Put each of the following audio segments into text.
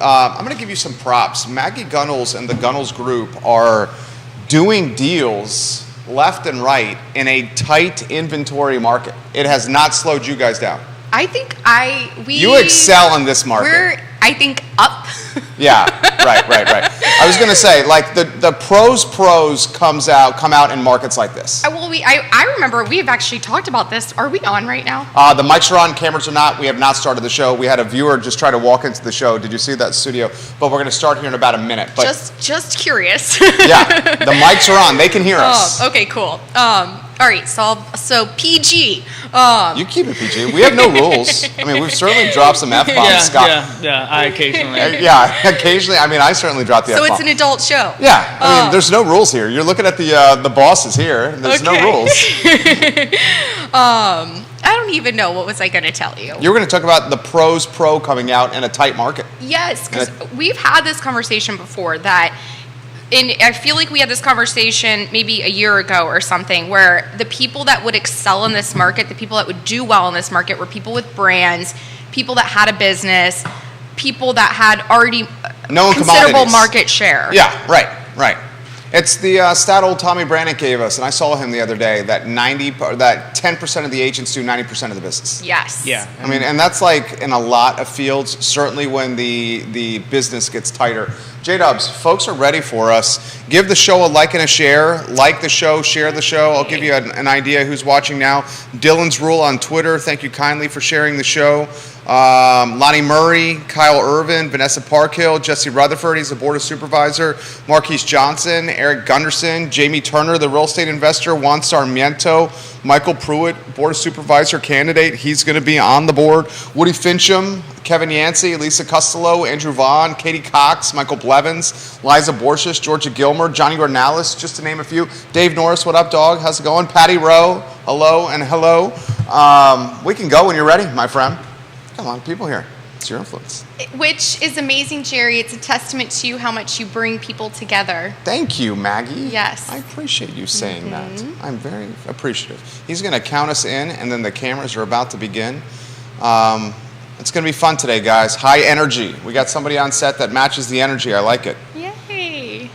I'm going to give you some props. Maggie Gunnels and the Gunnels Group are doing deals left and right in a tight inventory market. It has not slowed you guys down. I think You excel in this market. We're, I think, up. Yeah, right. I was going to say, like, the pros come out in markets like this. Well, I remember we have actually talked about this. Are we on right now? The mics are on, cameras are not. We have not started the show. We had a viewer just try to walk into the show. Did you see that studio? But we're going to start here in about a minute. But just curious. Yeah, the mics are on. They can hear us. Okay, cool. All right, so PG. You keep it PG. We have no rules. I mean, we've certainly dropped some F-bombs, Scott. Yeah, I occasionally. Occasionally. I mean, I certainly drop the F-bomb. So it's an adult show. Yeah, I mean, there's no rules here. You're looking at the bosses here. There's no rules. I don't even know. What was I going to tell you? You were going to talk about the pros pro coming out in a tight market. Yes, because we've had this conversation before and I feel like we had this conversation maybe a year ago or something where the people that would excel in this market, the people that would do well in this market were people with brands, people that had a business, people that had already considerable market share. Yeah, right. It's the stat old Tommy Brannick gave us, and I saw him the other day, that 10% of the agents do 90% of the business. Yes. Yeah. I mean, and that's like in a lot of fields, certainly when the business gets tighter. J-Dubs, folks are ready for us. Give the show a like and a share. Like the show, share the show. I'll give you an idea who's watching now. Dylan's Rule on Twitter. Thank you kindly for sharing the show. Lonnie Murray, Kyle Irvin, Vanessa Parkhill, Jesse Rutherford, he's the board of supervisor, Marquise Johnson, Eric Gunderson, Jamie Turner, the real estate investor, Juan Sarmiento, Michael Pruitt, board of supervisor candidate, he's going to be on the board, Woody Fincham, Kevin Yancey, Lisa Costello, Andrew Vaughn, Katie Cox, Michael Blevins, Liza Borges, Georgia Gilmer, Johnny Ornalis, just to name a few. Dave Norris, what up, dog? How's it going? Patty Rowe, hello and hello. We can go when you're ready, my friend. A lot of people here. It's your influence. Which is amazing, Jerry. It's a testament to you how much you bring people together. Thank you, Maggie. Yes. I appreciate you saying that. I'm very appreciative. He's going to count us in, and then the cameras are about to begin. It's going to be fun today, guys. High energy. We got somebody on set that matches the energy. I like it. Yay.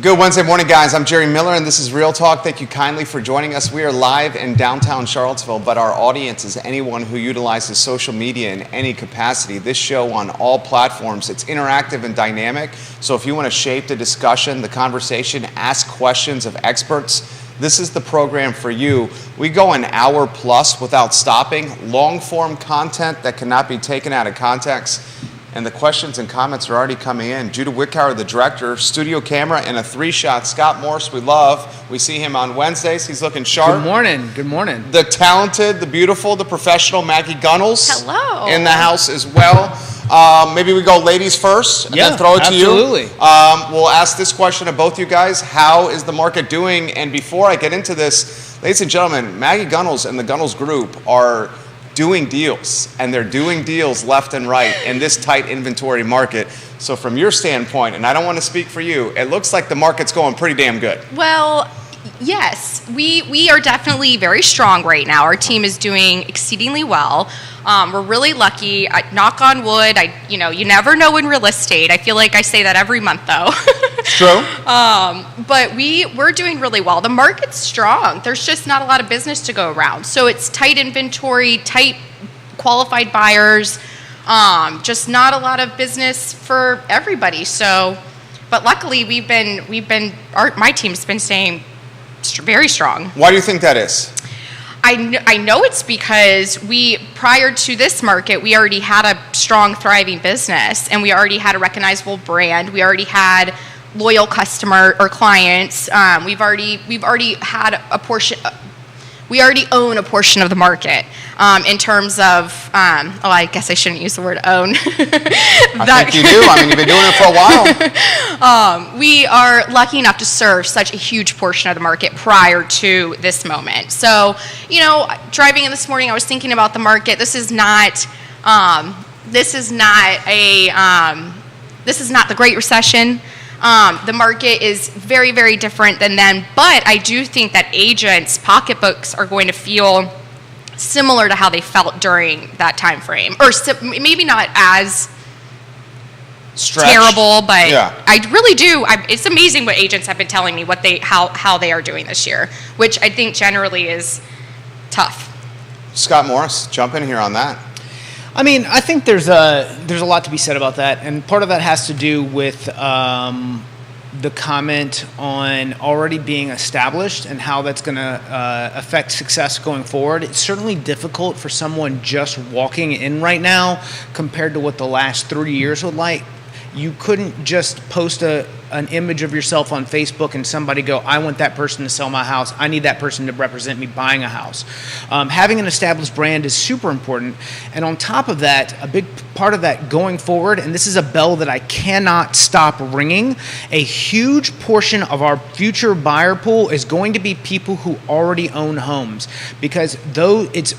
Good Wednesday morning, guys. I'm Jerry Miller, and this is Real Talk. Thank you kindly for joining us. We are live in downtown Charlottesville, but our audience is anyone who utilizes social media in any capacity. This show on all platforms, it's interactive and dynamic. So if you want to shape the discussion, the conversation, ask questions of experts, this is the program for you. We go an hour plus without stopping. Long-form content that cannot be taken out of context. And the questions and comments are already coming in. Judah Wickhauer, the director, studio camera, and a 3-shot. Scott Morse, we love. We see him on Wednesdays. He's looking sharp. Good morning. The talented, the beautiful, the professional Maggie Gunnels. Hello. In the house as well. Maybe we go ladies first and then throw it to you. Absolutely. We'll ask this question of both you guys. How is the market doing? And before I get into this, ladies and gentlemen, Maggie Gunnels and the Gunnels Group are doing deals, and they're doing deals left and right in this tight inventory market. So from your standpoint, and I don't want to speak for you, it looks like the market's going pretty damn good. Well, yes, we are definitely very strong right now. Our team is doing exceedingly well. We're really lucky. Knock on wood. You never know in real estate. I feel like I say that every month, though. It's true. But we're doing really well. The market's strong. There's just not a lot of business to go around. So it's tight inventory, tight qualified buyers, just not a lot of business for everybody. So, but luckily my team's been staying very strong. Why do you think that is? I know it's because prior to this market, we already had a strong, thriving business, and we already had a recognizable brand. We already had loyal customer or clients. We've already had a portion. we already own a portion of the market in terms of, I guess I shouldn't use the word own. I think you do. I mean, you've been doing it for a while. We are lucky enough to serve such a huge portion of the market prior to this moment. So, driving in this morning, I was thinking about the market. This is not the Great Recession. The market is very, very different than then, but I do think that agents' pocketbooks are going to feel similar to how they felt during that time frame, or maybe not as Stretched. terrible, but Yeah. I really do. It's amazing what agents have been telling me how they are doing this year, which I think generally is tough. Scott Morris, jump in here on that. I mean, I think there's a lot to be said about that, and part of that has to do with the comment on already being established and how that's going to affect success going forward. It's certainly difficult for someone just walking in right now compared to what the last 3 years would like. You couldn't just post an image of yourself on Facebook and somebody go, I want that person to sell my house. I need that person to represent me buying a house. Having an established brand is super important. And on top of that, a big part of that going forward, and this is a bell that I cannot stop ringing, a huge portion of our future buyer pool is going to be people who already own homes. Because though it's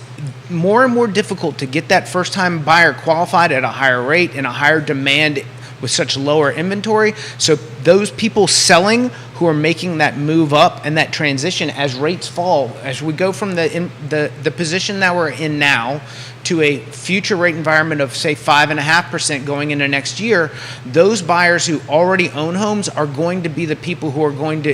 more and more difficult to get that first-time buyer qualified at a higher rate and a higher demand with such lower inventory. So those people selling who are making that move up and that transition as rates fall, as we go from the position that we're in now to a future rate environment of say 5.5% going into next year, those buyers who already own homes are going to be the people who are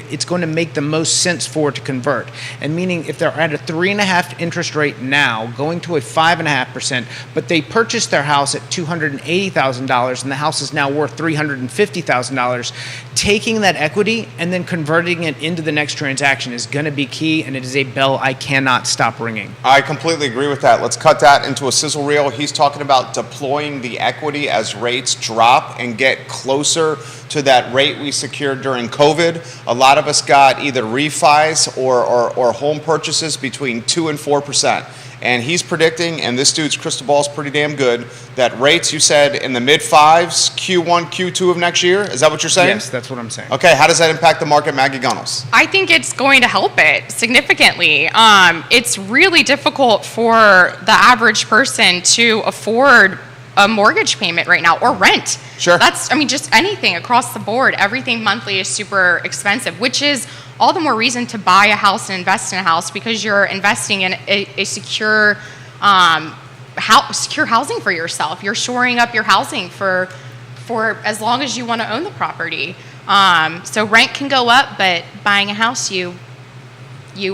it's going to make the most sense for to convert. And meaning if they're at a 3.5% interest rate now, going to a 5.5%, but they purchased their house at $280,000 and the house is now worth $350,000, taking that equity and then converting it into the next transaction is going to be key, and it is a bell I cannot stop ringing. I completely agree with that. Let's cut that into a sizzle reel. He's talking about deploying the equity as rates drop and get closer to that rate we secured during COVID. A lot of us got either refis or home purchases between 2 and 4%. And he's predicting, and this dude's crystal ball is pretty damn good, that rates, you said, in the mid-5s, Q1, Q2 of next year? Is that what you're saying? Yes, that's what I'm saying. Okay, how does that impact the market, Maggie Gunnels? I think it's going to help it significantly. It's really difficult for the average person to afford a mortgage payment right now or rent. Sure. Just anything across the board. Everything monthly is super expensive, which is all the more reason to buy a house and invest in a house, because you're investing in a secure secure housing for yourself. You're shoring up your housing for as long as you want to own the property. So rent can go up, but buying a house, you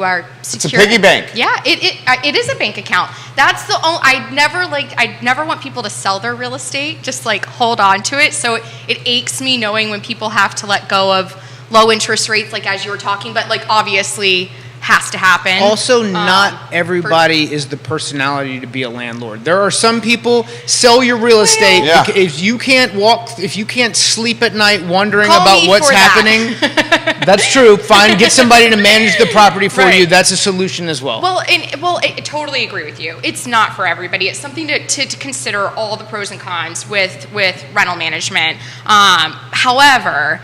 are secure. It's a piggy bank. Yeah, it is a bank account. That's the only. I never want people to sell their real estate. Just like hold on to it. So it aches me knowing when people have to let go of low interest rates, like as you were talking, but like obviously has to happen. Also, not everybody is the personality to be a landlord. There are some people, sell your real estate. Yeah. If you can't sleep at night wondering Call about me what's for happening, that's true. Fine, get somebody to manage the property for Right. you. That's a solution as well. I totally agree with you. It's not for everybody. It's something to consider all the pros and cons with rental management. However,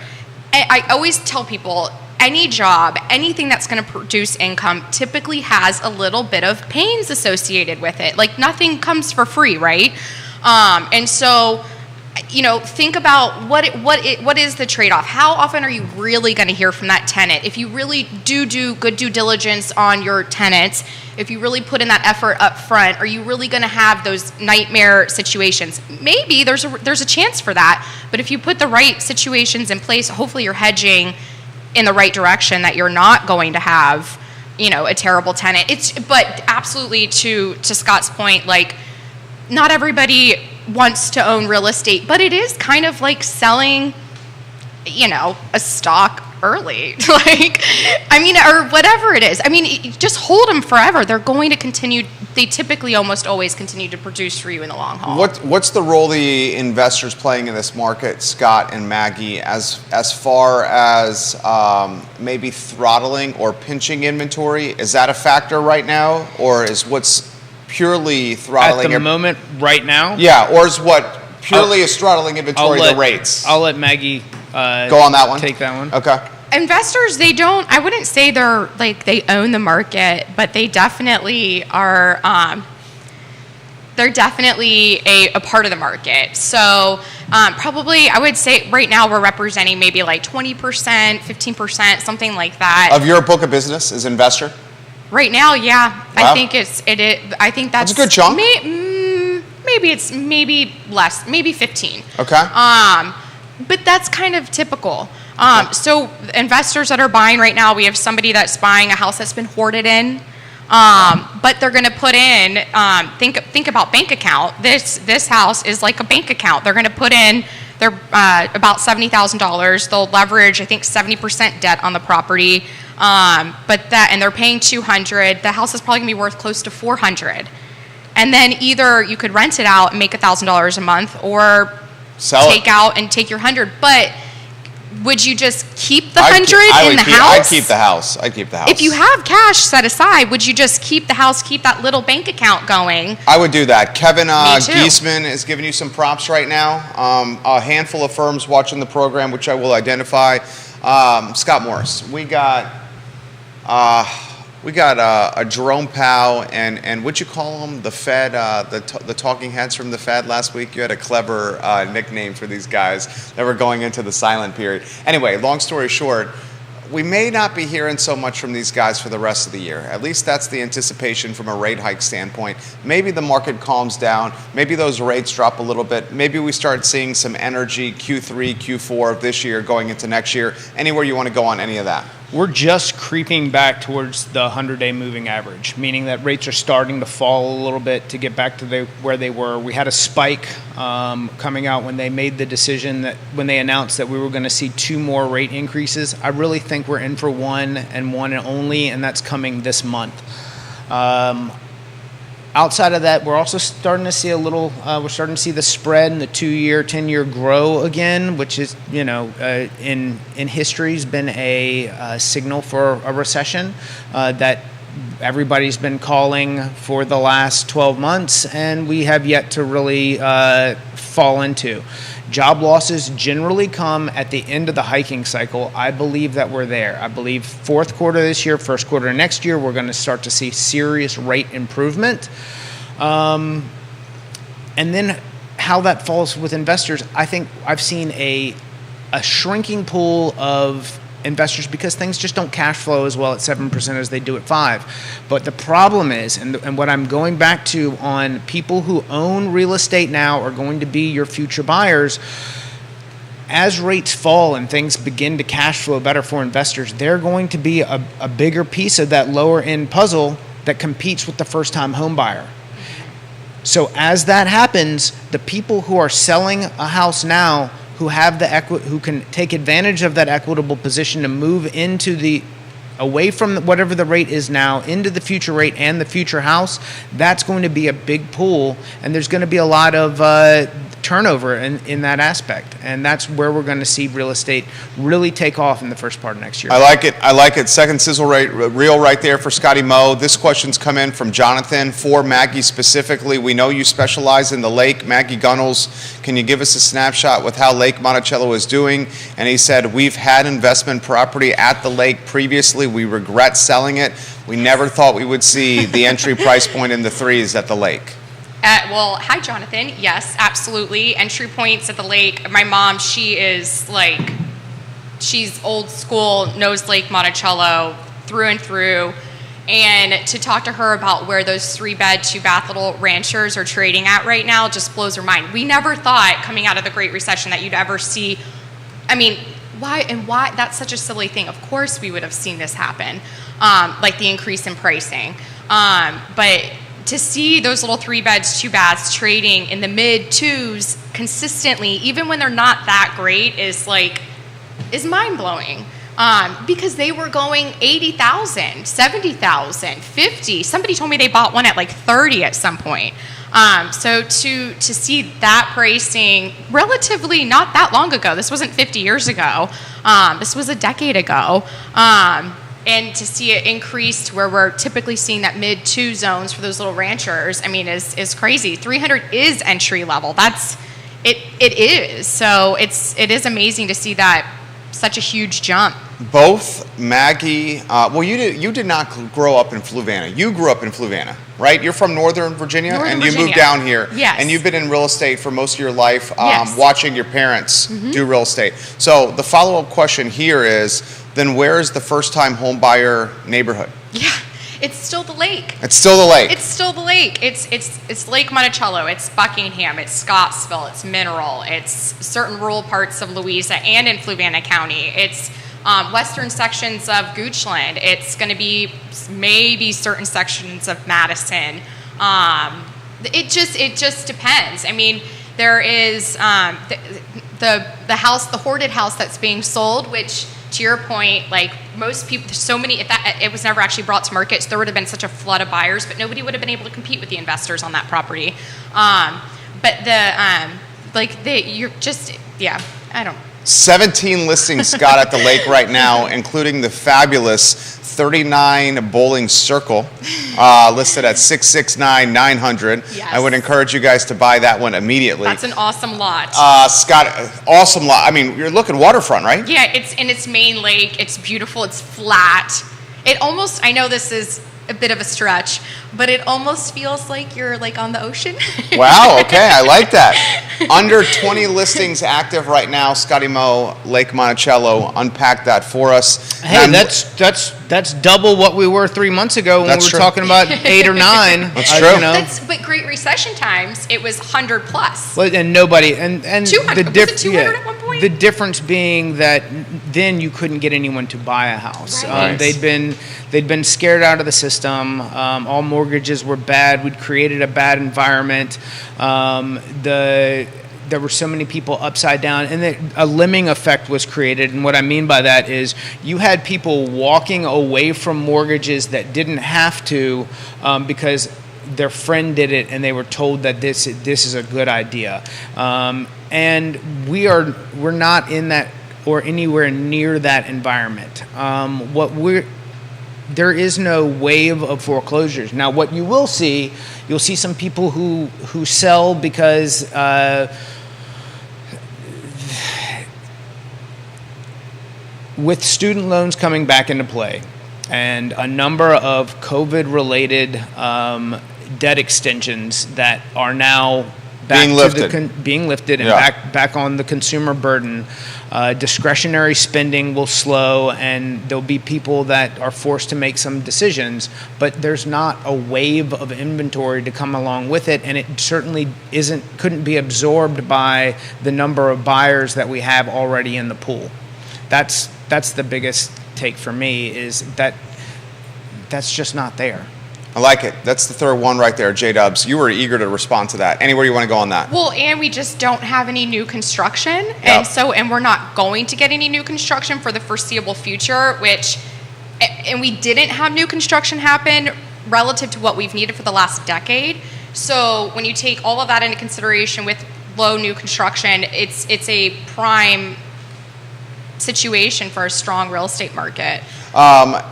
I always tell people, any job, anything that's going to produce income typically has a little bit of pains associated with it. Like nothing comes for free, right? And so, think about what is the trade-off? How often are you really going to hear from that tenant? If you really do good due diligence on your tenants, if you really put in that effort up front, are you really going to have those nightmare situations? Maybe there's a chance for that, but if you put the right situations in place, hopefully you're hedging in the right direction that you're not going to have, a terrible tenant. But absolutely to Scott's point, like not everybody wants to own real estate, but it is kind of like selling, a stock early, or whatever it is. Just hold them forever. They're going to continue. they typically almost always continue to produce for you in the long haul. What's the role the investors playing in this market, Scott and Maggie, as far as maybe throttling or pinching inventory? Is that a factor right now, or is what's purely throttling At the moment, right now? Yeah, or is what purely is throttling inventory the rates? I'll let Maggie go on that one. Take that one. Okay. Investors, I wouldn't say they're like they own the market, but they definitely are, they're definitely a part of the market. So probably I would say right now we're representing maybe like 20%, 15%, something like that. Of your book of business as investor? Right now, yeah. Wow. I think I think that's a good chunk. Maybe less, maybe 15. Okay. But that's kind of typical. So investors that are buying right now, we have somebody that's buying a house that's been hoarded in, but they're going to put in. Think about bank account. This house is like a bank account. They're going to put in their about $70,000. They'll leverage, I think, 70% debt on the property. And they're paying $200. The house is probably going to be worth close to $400. And then either you could rent it out and make $1,000 a month, or take out and take your $100. But would you just keep the $100 in the house? I'd keep the house. If you have cash set aside, would you just keep the house, keep that little bank account going? I would do that. Kevin Me too. Giesman is giving you some props right now. A handful of firms watching the program, which I will identify. Scott Morris, we got a Jerome Powell and what'd you call them? The Fed, the talking heads from the Fed last week. You had a clever nickname for these guys that were going into the silent period. Anyway, long story short, we may not be hearing so much from these guys for the rest of the year. At least that's the anticipation from a rate hike standpoint. Maybe the market calms down. Maybe those rates drop a little bit. Maybe we start seeing some energy Q3, Q4 of this year going into next year. Anywhere you want to go on any of that? We're just creeping back towards the 100-day moving average, meaning that rates are starting to fall a little bit to get back to where they were. We had a spike coming out when they made the decision that when they announced that we were going to see 2 more rate increases. I really think we're in for one and only, and that's coming this month. Outside of that, we're also starting to see we're starting to see the spread in the 2-year, 10-year grow again, which is, in history has been a signal for a recession that everybody's been calling for the last 12 months, and we have yet to really fall into. Job losses generally come at the end of the hiking cycle. I believe that we're there. I believe fourth quarter this year, first quarter next year, we're going to start to see serious rate improvement. And then how that falls with investors, I think I've seen a shrinking pool of investors because things just don't cash flow as well at 7% as they do at 5%. But the problem is, and what I'm going back to on people who own real estate now are going to be your future buyers, as rates fall and things begin to cash flow better for investors, they're going to be a bigger piece of that lower end puzzle that competes with the first time home buyer. So as that happens, the people who are selling a house now who have who can take advantage of that equitable position to move into away from whatever the rate is now into the future rate and the future house, that's going to be a big pool, and there's going to be a lot of turnover in that aspect, and that's where we're going to see real estate really take off in the first part of next year. I like it. Second sizzle reel right there for Scotty Moe. This question's come in from Jonathan for Maggie specifically. We know you specialize in the lake. Maggie Gunnels, can you give us a snapshot with how Lake Monticello is doing? And he said, we've had investment property at the lake previously. We regret selling it. We never thought we would see the entry price point in the 3s at the lake. Well, hi, Jonathan. Yes, absolutely. Entry points at the lake. My mom, she's old school, knows Lake Monticello through and through. And to talk to her about where those 3-bed, 2-bath little ranchers are trading at right now just blows her mind. We never thought coming out of the Great Recession that you'd ever see, why? That's such a silly thing. Of course we would have seen this happen, like the increase in pricing. But to see those little 3-beds, 2-baths trading in the mid-2s consistently, even when they're not that great, is mind-blowing. because they were going 80,000, 70,000, 50. Somebody told me they bought one at like 30 at some point. So to see that pricing relatively not that long ago, this wasn't 50 years ago, this was a decade ago, and to see it increase to where we're typically seeing that mid 2 zones for those little ranchers, I mean, is crazy. 300 is entry level. It is. So it is amazing to see that such a huge jump. Both Maggie, well, you did not grow up in Fluvanna. You grew up in Fluvanna, right? You're from Northern Virginia, and you moved down here. Yes. And you've been in real estate for most of your life, Yes. watching your parents do real estate. So the follow-up question here is, then where is the first-time home buyer neighborhood? Yeah, it's still the lake. It's still the lake. It's still the lake. It's Lake Monticello. It's Buckingham. It's Scottsville. It's Mineral. It's certain rural parts of Louisa and in Fluvanna County. It's western sections of Goochland. It's going to be maybe certain sections of Madison. It just depends. I mean, there is the house, the hoarded house that's being sold, which, to your point, like most people, there's so many, if that it was never actually brought to market, so there would have been such a flood of buyers, but nobody would have been able to compete with the investors on that property. But you're just, yeah, I don't. 17 listings, Scott, at the lake right now, including the fabulous 39 Bowling Circle, listed at $669,900. Yes. I would encourage you guys to buy that one immediately. That's an awesome lot. Scott, awesome lot. I mean, you're looking waterfront, right? Yeah, it's in its main lake. It's beautiful. It's flat. It almost, I know this is a bit of a stretch, but it almost feels like you're like on the ocean. Wow, okay, I like that. Under 20 listings active right now, Scotty Mo, Lake Monticello. Unpack that for us. Hey, Now, that's double what we were 3 months ago when That's we were true. talking about 8 or 9. That's true. You know? But Great Recession times, it was 100 plus. Well, and nobody and 200. Was it 200 at one point? The difference being that then you couldn't get anyone to buy a house. Right. They'd been scared out of the system. All mortgages were bad. We'd created a bad environment. There were so many people upside down, and a lemming effect was created. And what I mean by that is you had people walking away from mortgages that didn't have to because their friend did it and they were told that this is a good idea. And we're not in that or anywhere near that environment. There is no wave of foreclosures. Now, what you will see, you'll see some people who sell because with student loans coming back into play and a number of COVID-related debt extensions that are now back being lifted and back on the consumer burden, discretionary spending will slow, and there'll be people that are forced to make some decisions, but there's not a wave of inventory to come along with it, and it certainly couldn't be absorbed by the number of buyers that we have already in the pool. That's the biggest take for me, is that that's just not there. I like it. That's the third one right there, J-Dubs. You were eager to respond to that. Anywhere you want to go on that? Well, and we just don't have any new construction, Yep. and we're not going to get any new construction for the foreseeable future, and we didn't have new construction happen relative to what we've needed for the last decade. So when you take all of that into consideration with low new construction, it's a prime situation for a strong real estate market.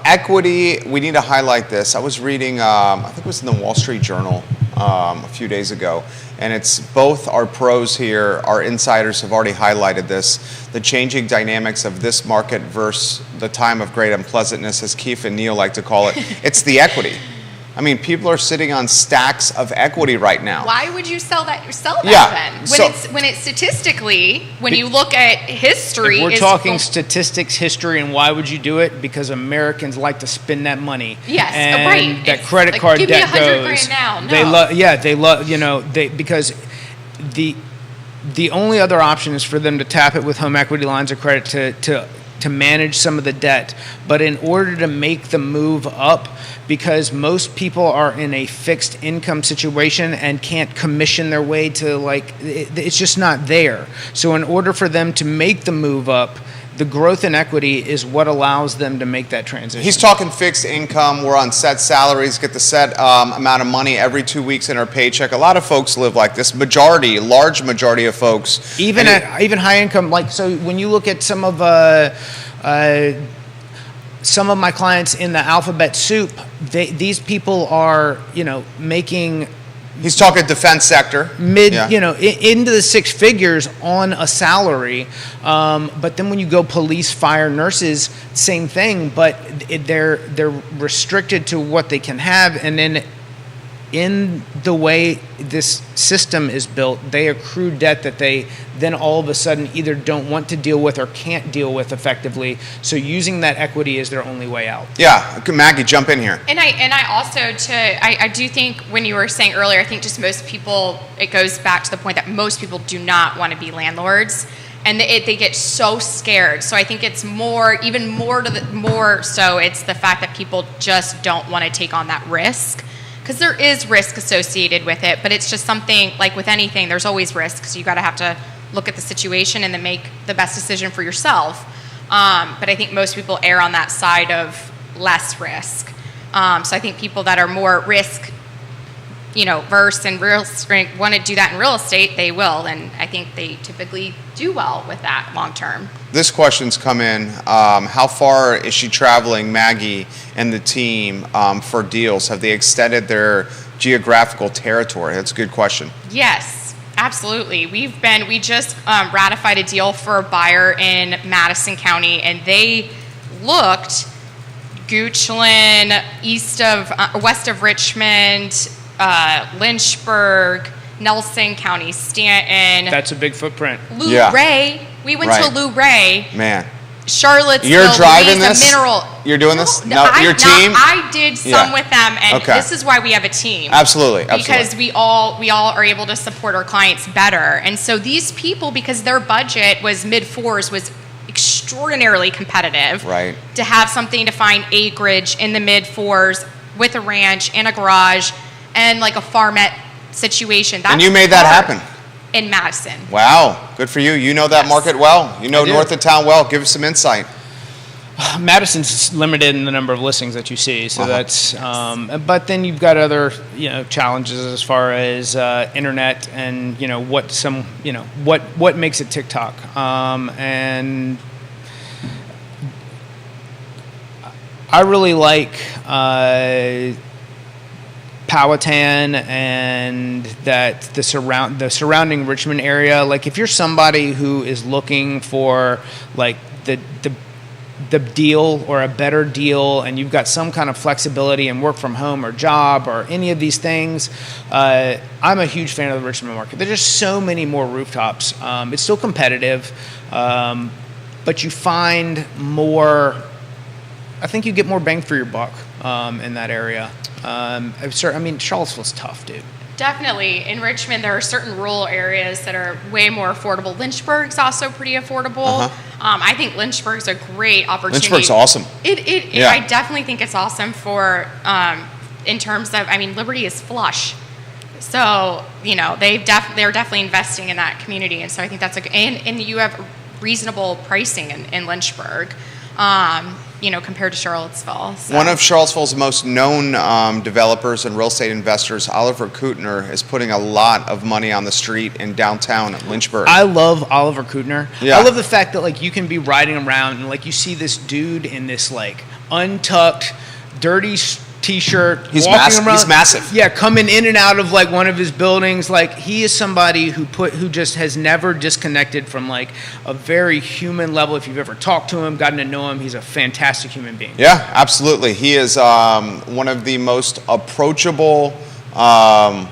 Equity, we need to highlight this. I was reading, I think it was in the Wall Street Journal a few days ago, and it's both our pros here, our insiders have already highlighted this, the changing dynamics of this market versus the time of great unpleasantness, as Keith and Neil like to call it. It's the equity. I mean, people are sitting on stacks of equity right now. Why would you sell that Yeah, then? so- When it's statistically, when you look at history, If we're is talking full- statistics, history, and why would you do it? Because Americans like to spend that money. Yes, and right. that It's credit like, card give me debt $100 goes. grand now. They No. love, yeah, they love, because the only other option is for them to tap it with home equity lines of credit to manage some of the debt. But in order to make the move up, because most people are in a fixed income situation and can't commission their way to, it's just not there. So in order for them to make the move up, the growth in equity is what allows them to make that transition. He's talking fixed income. We're on set salaries, get the set amount of money every 2 weeks in our paycheck. A lot of folks live like this. Large majority of folks. Even even high income, like, so when you look at some of my clients in the alphabet soup, these people are, making He's talking defense sector. Into the six figures on a salary. But then when you go police, fire, nurses, same thing, but they're restricted to what they can have. And then in the way this system is built, they accrue debt that they then all of a sudden either don't want to deal with or can't deal with effectively. So using that equity is their only way out. Yeah, Maggie, jump in here. And I also I do think when you were saying earlier, I think just most people, it goes back to the point that most people do not want to be landlords, and they get so scared. So I think it's even more so it's the fact that people just don't want to take on that risk. Because there is risk associated with it, but it's just something, like with anything, there's always risk. So you got to have to look at the situation and then make the best decision for yourself. But I think most people err on that side of less risk. So I think people that are more risk, versed in want to do that in real estate, they will. And I think they typically do well with that long term. This question's come in. How far is she traveling, Maggie and the team, for deals? Have they extended their geographical territory? That's a good question. Yes, absolutely. We just ratified a deal for a buyer in Madison County, and they looked Goochland, west of Richmond, Lynchburg, Nelson County, Stanton. That's a big footprint. Ray. We went to Luray. Man. Charlottesville. You're driving Louisa, this? Mineral. You're doing this? No, your team? I did some with them, and this is why we have a team. Absolutely. Because we all are able to support our clients better. And so these people, because their budget was mid-fours, was extraordinarily competitive. Right. To have something to find acreage in the mid-fours with a ranch and a garage and like a farmette situation. And you made that happen. In Madison. Wow, good for you. You know that market well. You know north of town well. Give us some insight. Madison's limited in the number of listings that you see, so that's. But then you've got other, challenges as far as internet and what makes it TikTok, and I really like Powhatan and that the surrounding Richmond area. Like, if you're somebody who is looking for like the deal or a better deal, and you've got some kind of flexibility and work from home or job or any of these things, I'm a huge fan of the Richmond market. There's just so many more rooftops. It's still competitive, but you find more. I think you get more bang for your buck in that area. Charlottesville's tough, dude. Definitely. In Richmond, there are certain rural areas that are way more affordable. Lynchburg's also pretty affordable. I think Lynchburg's a great opportunity. Lynchburg's awesome. I definitely think it's awesome for, in terms of, Liberty is flush. So, they're definitely investing in that community. And so I think that's and you have reasonable pricing in Lynchburg. Compared to Charlottesville. So. One of Charlottesville's most known developers and real estate investors, Oliver Kutner, is putting a lot of money on the street in downtown Lynchburg. I love Oliver Kutner. Yeah. I love the fact that you can be riding around and you see this dude in this untucked, dirty T-shirt. He's walking around, he's massive. Yeah, coming in and out of one of his buildings. He is somebody who just has never disconnected from a very human level. If you've ever talked to him, gotten to know him, he's a fantastic human being. Yeah, absolutely. He is one of the most approachable. I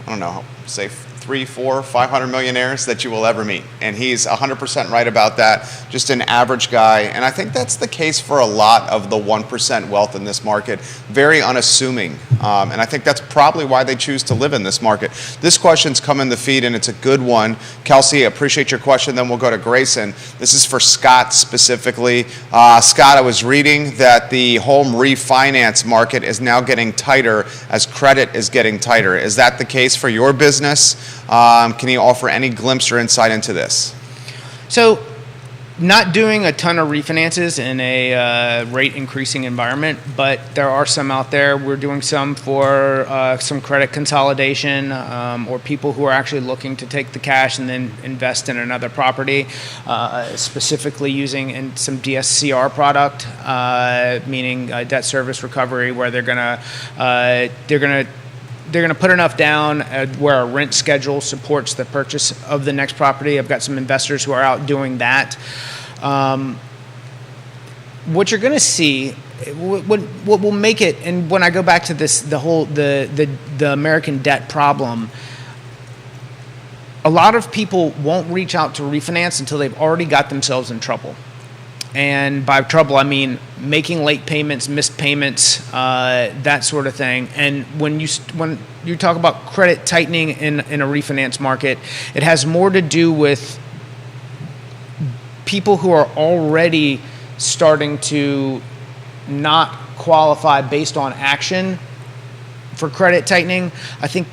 don't know, say 300, 400, 500 millionaires that you will ever meet. And he's 100% right about that. Just an average guy. And I think that's the case for a lot of the 1% wealth in this market. Very unassuming. And I think that's probably why they choose to live in this market. This question's come in the feed, and it's a good one. Kelsey, I appreciate your question. Then we'll go to Grayson. This is for Scott specifically. Scott, I was reading that the home refinance market is now getting tighter as credit is getting tighter. Is that the case for your business? Can you offer any glimpse or insight into this? So not doing a ton of refinances in a rate increasing environment, but there are some out there. We're doing some for some credit consolidation or people who are actually looking to take the cash and then invest in another property, specifically using in some DSCR product, meaning debt service recovery, where they're gonna put enough down where a rent schedule supports the purchase of the next property. I've got some investors who are out doing that. What you're going to see, what will make it, and when I go back to this, the American debt problem, a lot of people won't reach out to refinance until they've already got themselves in trouble. And by trouble, I mean making late payments, missed payments, that sort of thing. And when you talk about credit tightening in a refinance market, it has more to do with people who are already starting to not qualify based on action for credit tightening. I think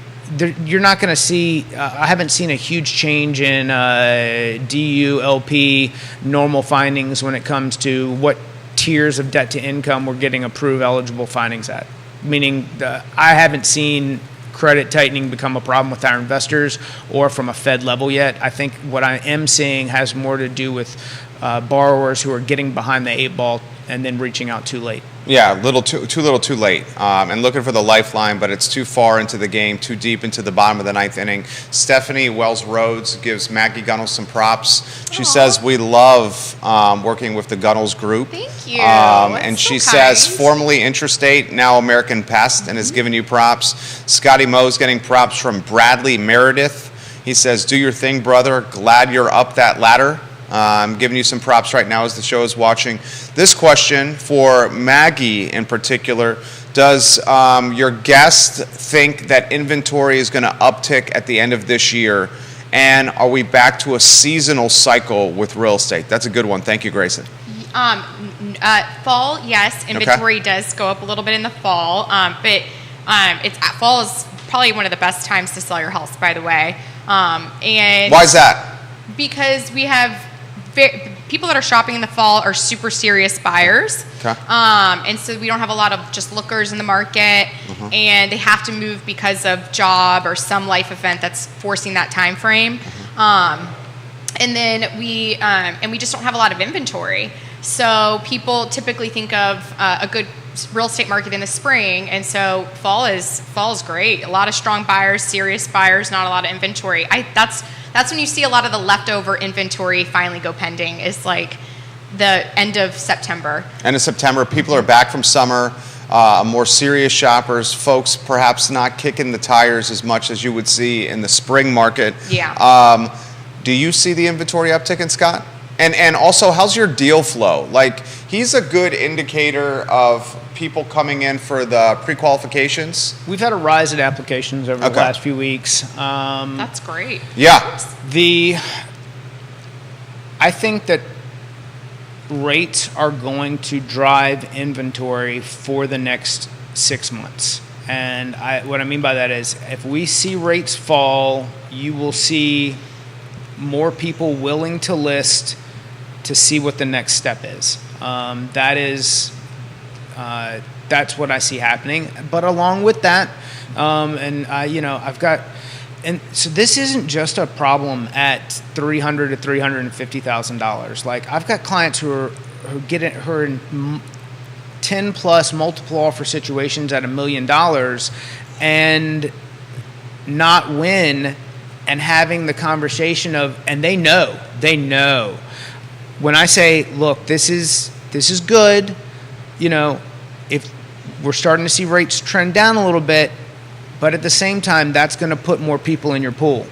you're not going to see, I haven't seen a huge change in DU, LP, normal findings when it comes to what tiers of debt to income we're getting approved eligible findings at. Meaning I haven't seen credit tightening become a problem with our investors or from a Fed level yet. I think what I am seeing has more to do with borrowers who are getting behind the 8 ball and then reaching out too late. Yeah, too late, and looking for the lifeline, but it's too far into the game, too deep into the bottom of the 9th inning. Stephanie Wells Rhodes gives Maggie Gunnels some props. She says, we love working with the Gunnels group. Thank you. And That's she so says, kind. formerly Interstate, now American Pest, and is giving you props. Scotty Moe's getting props from Bradley Meredith. He says, do your thing, brother. Glad you're up that ladder. I'm giving you some props right now as the show is watching. This question for Maggie in particular, does your guest think that inventory is going to uptick at the end of this year? And are we back to a seasonal cycle with real estate? That's a good one. Thank you, Grayson. Fall, yes, inventory does go up a little bit in the fall, but fall is probably one of the best times to sell your house, by the way. And why is that? Because we have people that are shopping in the fall are super serious buyers. Okay. And so we don't have a lot of just lookers in the market, and they have to move because of job or some life event that's forcing that time frame. And then we just don't have a lot of inventory. So people typically think of a good real estate market in the spring, and so fall is great. A lot of strong buyers, serious buyers, not a lot of inventory. That's when you see a lot of the leftover inventory finally go pending, is like the end of September. End of September, people are back from summer, more serious shoppers, folks perhaps not kicking the tires as much as you would see in the spring market. Yeah. Do you see the inventory uptick in Scott? And also, how's your deal flow? Like, he's a good indicator of people coming in for the pre-qualifications. We've had a rise in applications over the last few weeks. That's great. Yeah. I think that rates are going to drive inventory for the next 6 months. And what I mean by that is, if we see rates fall, you will see more people willing to list to see what the next step is. That's what I see happening. But along with that, and so this isn't just a problem at $300,000 to $350,000. Like, I've got clients who are in 10 plus multiple offer situations at $1 million and not win, and having the conversation of, and they know when I say, look, this is good, if we're starting to see rates trend down a little bit, but at the same time, that's going to put more people in your pool.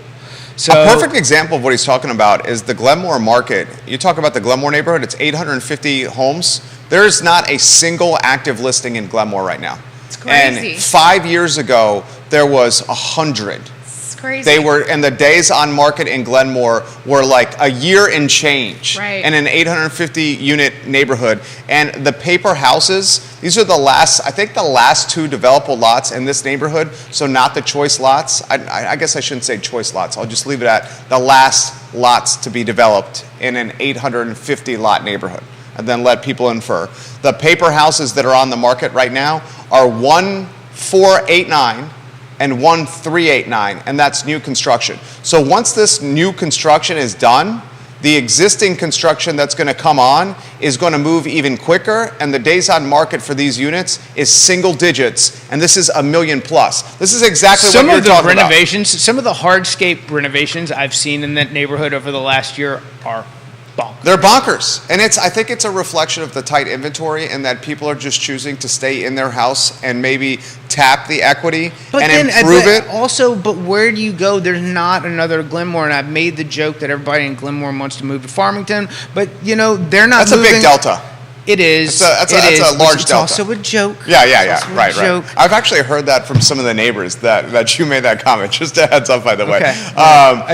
So, a perfect example of what he's talking about is the Glenmore market. You talk about the Glenmore neighborhood, it's 850 homes. There's not a single active listing in Glenmore right now. It's crazy. And 5 years ago, there was 100. It's crazy. They were, and the days on market in Glenmore were like a year and change, Right. in an 850 unit neighborhood. And the paper houses, these are the last, I think the last 2 developable lots in this neighborhood. So not the choice lots. I guess I shouldn't say choice lots. I'll just leave it at the last lots to be developed in an 850 lot neighborhood, and then let people infer. The paper houses that are on the market right now are 1489 and 1389, and that's new construction. So once this new construction is done, the existing construction that's going to come on is going to move even quicker, and the days on market for these units is single digits, and this is $1 million plus. This is exactly Some what of you're the talking renovations, some of the hardscape renovations I've seen in that neighborhood over the last year are bonkers. They're bonkers. And I think it's a reflection of the tight inventory, and that people are just choosing to stay in their house and maybe tap the equity and improve it. Also, but where do you go? There's not another Glenmore, and I've made the joke that everybody in Glenmore wants to move to Farmington, but they're not That's moving. a big delta. It is. That's a large it's delta. also a joke. Yeah, It's also a right. joke. I've actually heard that from some of the neighbors that you made that comment. Just a heads up, by the way. Okay.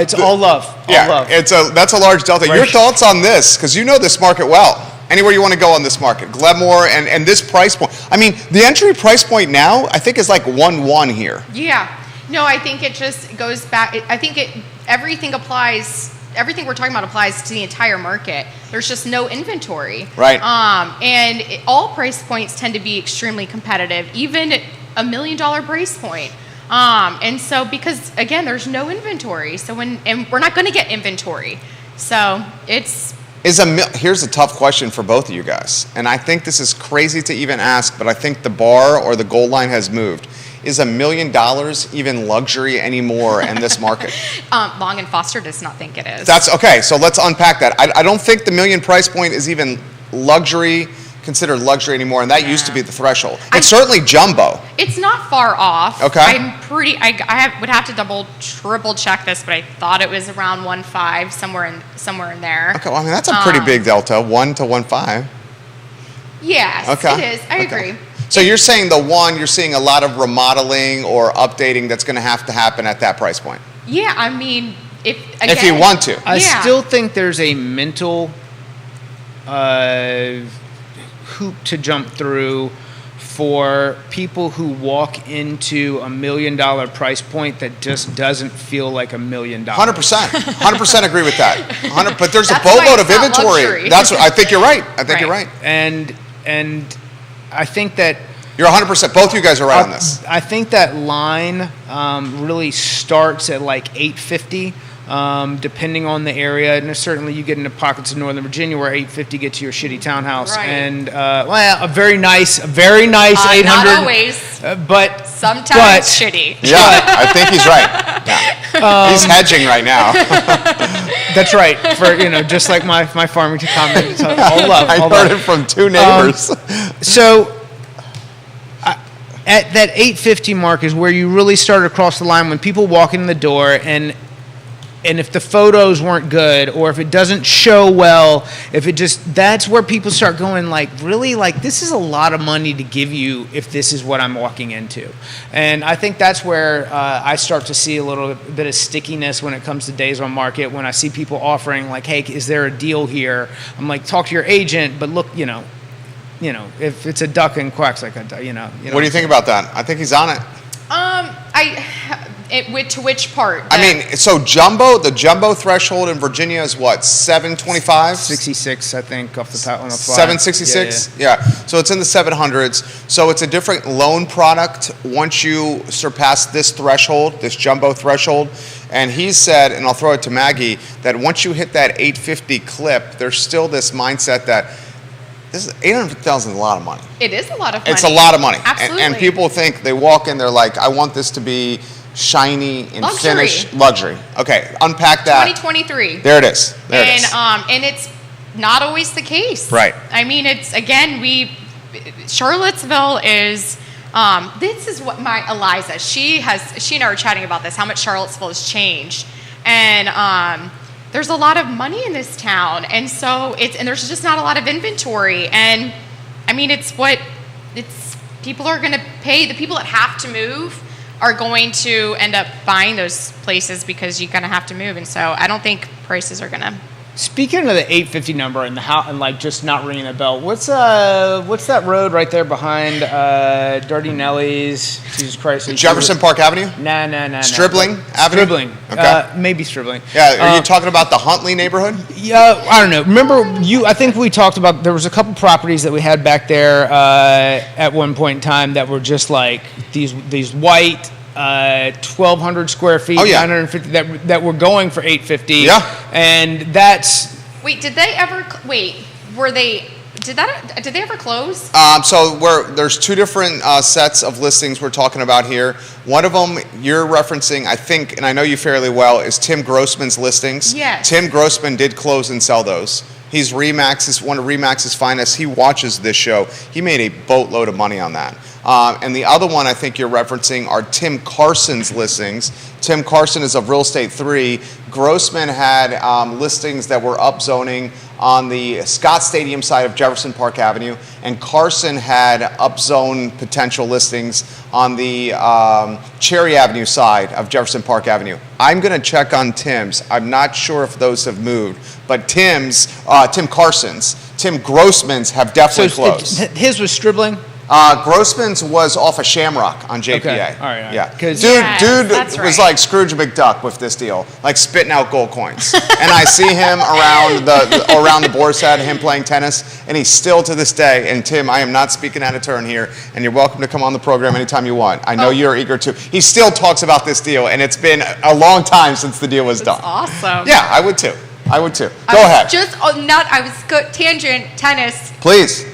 It's all love. All love. That's a large delta. Your Right. thoughts on this? Because you know this market well. Anywhere you want to go on this market, Glenmore and this price point. I mean, the entry price point now, I think, is like 1.1 here. Yeah. No, I think it just goes back. I think everything applies. Everything we're talking about applies to the entire market. There's just no inventory. Right. And all price points tend to be extremely competitive, even at $1 million price point. And so, because again, there's no inventory. So and we're not going to get inventory. So Here's a tough question for both of you guys, and I think this is crazy to even ask, but I think the bar or the goal line has moved. Is $1 million even luxury anymore in this market? Long and Foster does not think it is. That's okay. So let's unpack that. I don't think the $1 million price point is even considered luxury anymore, and that used to be the threshold. It's certainly jumbo. It's not far off. Okay. I would have to triple check this, but I thought it was around 1.5, somewhere in there. Okay, well, I mean, that's a pretty big delta, 1 to 1.5. Yes, Okay. it is. I agree. So you're saying you're seeing a lot of remodeling or updating that's going to have to happen at that price point? Yeah, I mean, if you want to. I Yeah. still think there's a mental hoop to jump through for people who walk into $1 million price point that just doesn't feel like $1 million. 100% agree with that. But there's That's a why boatload it's of not inventory. luxury. I think you're right. I think you're Right. right. And I think that You're 100%. Both you guys are right on this. I think that line really starts at like 850, depending on the area. And certainly you get into pockets of Northern Virginia where 850 gets you a shitty townhouse. Right. And a very nice 800. not always. But Sometimes shitty. Yeah, I think he's right. Yeah. He's hedging right now. that's right. For just like my Farmington comment, it's all love. I all heard love. it from 2 neighbors. So at that 850 mark is where you really start across the line when people walk in the door, and if the photos weren't good, or if it doesn't show well, that's where people start going like, really, like, this is a lot of money to give you if this is what I'm walking into. And I think that's where I start to see a little bit of stickiness when it comes to days on market. When I see people offering like, hey, is there a deal here? I'm like, talk to your agent, but look, if it's a duck and quacks like a, What do you think about that? I think he's on it. To which part? I mean, so the jumbo threshold in Virginia is what, 725? 66, I think, off the top on the fly. 766? Yeah. So it's in the 700s. So it's a different loan product once you surpass this threshold, this jumbo threshold. And he said, and I'll throw it to Maggie, that once you hit that 850 clip, there's still this mindset that this is $850,000 is a lot of money. It is a lot of money. It's a lot of money. Absolutely. And people think, they walk in, they're like, I want this to be shiny and Luxury. finished. Luxury. Okay, unpack that. 2023. There it is. There it is. And it's not always the case. Right. I mean, Charlottesville is. This is what my Eliza. She and I were chatting about this. How much Charlottesville has changed, and there's a lot of money in this town, and so and there's just not a lot of inventory, and I mean, people are going to pay. The people that have to move are going to end up buying those places because you're going to have to move. And so I don't think prices are going to. Speaking of the 850 number and like just not ringing a bell, what's that road right there behind Dirty Nelly's? Jesus Christ! Jefferson Park Avenue? Nah. Stribling Avenue? Stribling. Okay. Maybe Stribling. Yeah, are you talking about the Huntley neighborhood? Yeah, I don't know. Remember, I think we talked about, there was a couple properties that we had back there at one point in time that were just like these white, 1,200 square feet, 950 that were going for 850. Yeah. And that's. Wait, did they ever? Were they? Did they ever close? So there's two different sets of listings we're talking about here. One of them you're referencing, I think, and I know you fairly well, is Tim Grossman's listings. Yes. Tim Grossman did close and sell those. He's one of Remax's finest. He watches this show. He made a boatload of money on that. And the other one I think you're referencing are Tim Carson's listings. Tim Carson is of Real Estate 3. Grossman had listings that were upzoning on the Scott Stadium side of Jefferson Park Avenue, and Carson had upzone potential listings on the Cherry Avenue side of Jefferson Park Avenue. I'm going to check on Tim's. I'm not sure if those have moved, but Tim Carson's, Tim Grossman's have definitely closed. His was Stribling? Grossman's was off of Shamrock on JPA. Okay. All right. Yeah. Dude that's was right. like Scrooge McDuck with this deal, like spitting out gold coins. And I see him around the board's head, him playing tennis, and he's still to this day. And Tim, I am not speaking out of turn here, and you're welcome to come on the program anytime you want. I know you're eager to. He still talks about this deal, and it's been a long time since the deal was done. Awesome. Yeah, I would too. Go ahead. Tangent tennis. Please.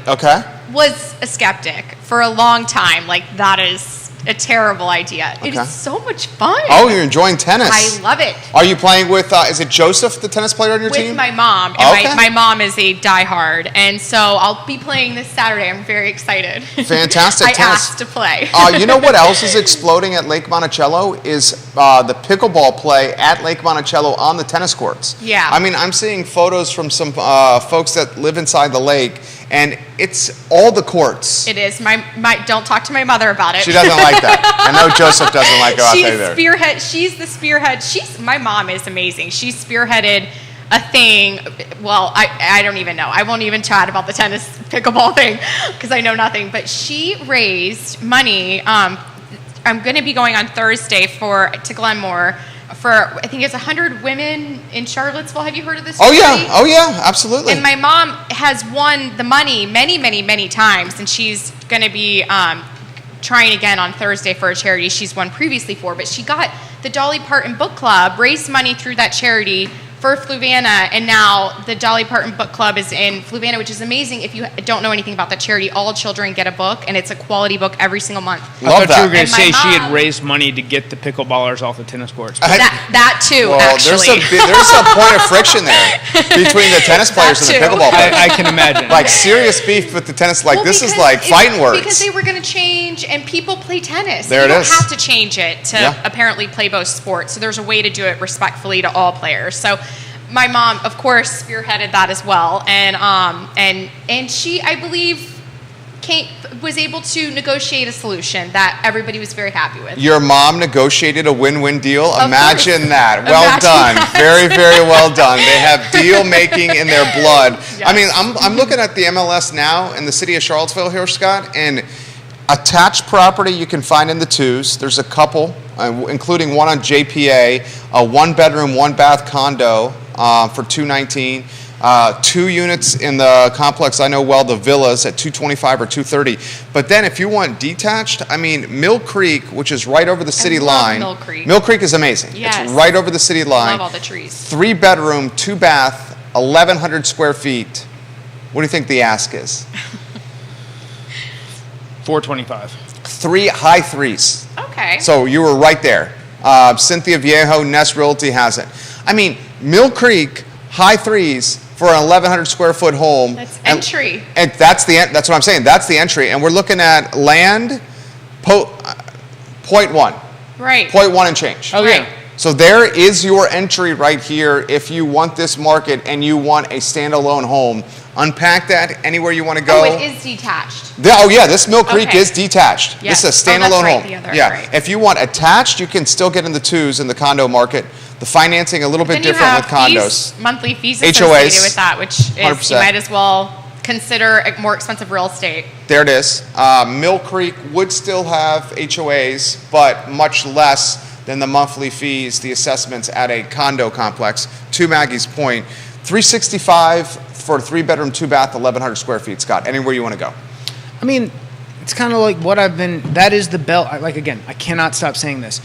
Okay. Was a skeptic for a long time. Like, that is a terrible idea. It is so much fun. Oh, you're enjoying tennis. I love it. Are you playing with, is it Joseph, the tennis player on your team? With my mom. And my mom is a diehard. And so I'll be playing this Saturday. I'm very excited. Fantastic I tennis. asked to play. You know what else is exploding at Lake Monticello is the pickleball play at Lake Monticello on the tennis courts. Yeah. I mean, I'm seeing photos from some folks that live inside the lake, and it's all the courts. It is. Don't talk to my mother about it. She doesn't like that. I know Joseph doesn't like it out there. She's the spearhead. My mom is amazing. She spearheaded a thing. Well, I don't even know. I won't even chat about the tennis pickleball thing because I know nothing. But she raised money. I'm going to be going on Thursday to Glenmore for, I think it's 100 women in Charlottesville. Have you heard of this charity? Oh yeah, absolutely. And my mom has won the money many, many, many times, and she's going to be trying again on Thursday for a charity she's won previously for. But she got the Dolly Parton Book Club, raised money through that charity for Fluvanna, and now the Dolly Parton Book Club is in Fluvanna, which is amazing. If you don't know anything about that charity, all children get a book, and it's a quality book every single month. Love I thought you were that. going to say And my she had mom- raised money to get the pickleballers off the tennis courts. That too, Well, actually. there's a point of friction there between the tennis players and the That too. pickleball players. I can imagine. Like serious beef with the tennis. Like Well, this is because like fighting words. Because they were going to change, and people play tennis. There you it don't is. have to change it to Yeah. apparently play both sports. So there's a way to do it respectfully to all players. So my mom, of course, spearheaded that as well, and she, I believe, was able to negotiate a solution that everybody was very happy with. Your mom negotiated a win-win deal. Of Imagine course. that. Well Imagine done. that. Very, very well done. They have deal making in their blood. Yes. I mean, I'm looking at the MLS now in the city of Charlottesville here, Scott, and attached property you can find in the twos. There's a couple, including one on JPA, a one-bedroom, one-bath condo for $219. 2 units in the complex I know well, the villas at $225 or $230. But then if you want detached, I mean, Mill Creek, which is right over the city love line. Mill Creek. Mill Creek is amazing. Yes. It's right over the city line. Love all the trees. 3-bedroom, 2-bath, 1,100 square feet. What do you think the ask is? $425. High threes. Okay. So you were right there. Cynthia Viejo, Nest Realty has it. I mean, Mill Creek, high threes for an 1,100 square foot home. That's entry. And that's what I'm saying. That's the entry. And we're looking at land, 0.1. Right. 0.1 and change. Oh, Right. yeah. So there is your entry right here if you want this market and you want a standalone home. Unpack that anywhere you want to go. Oh, it is detached. Oh yeah, this Mill Creek Okay. is detached. Yes. This is a Oh, that's standalone right, home. the other, yeah. right. If you want attached, you can still get in the twos in the condo market. The financing a little bit Then you different with have condos. monthly fees HOAs, associated with that, which is 100%. you might as well consider a more expensive real estate. There it is. Mill Creek would still have HOAs, but much less than the monthly fees, the assessments at a condo complex. To Maggie's point, $365 for a 3-bedroom, 2-bath, 1,100 square feet. Scott, anywhere you want to go. I mean, it's kind of like what I've been, that is the bell. Like, again, I cannot stop saying this.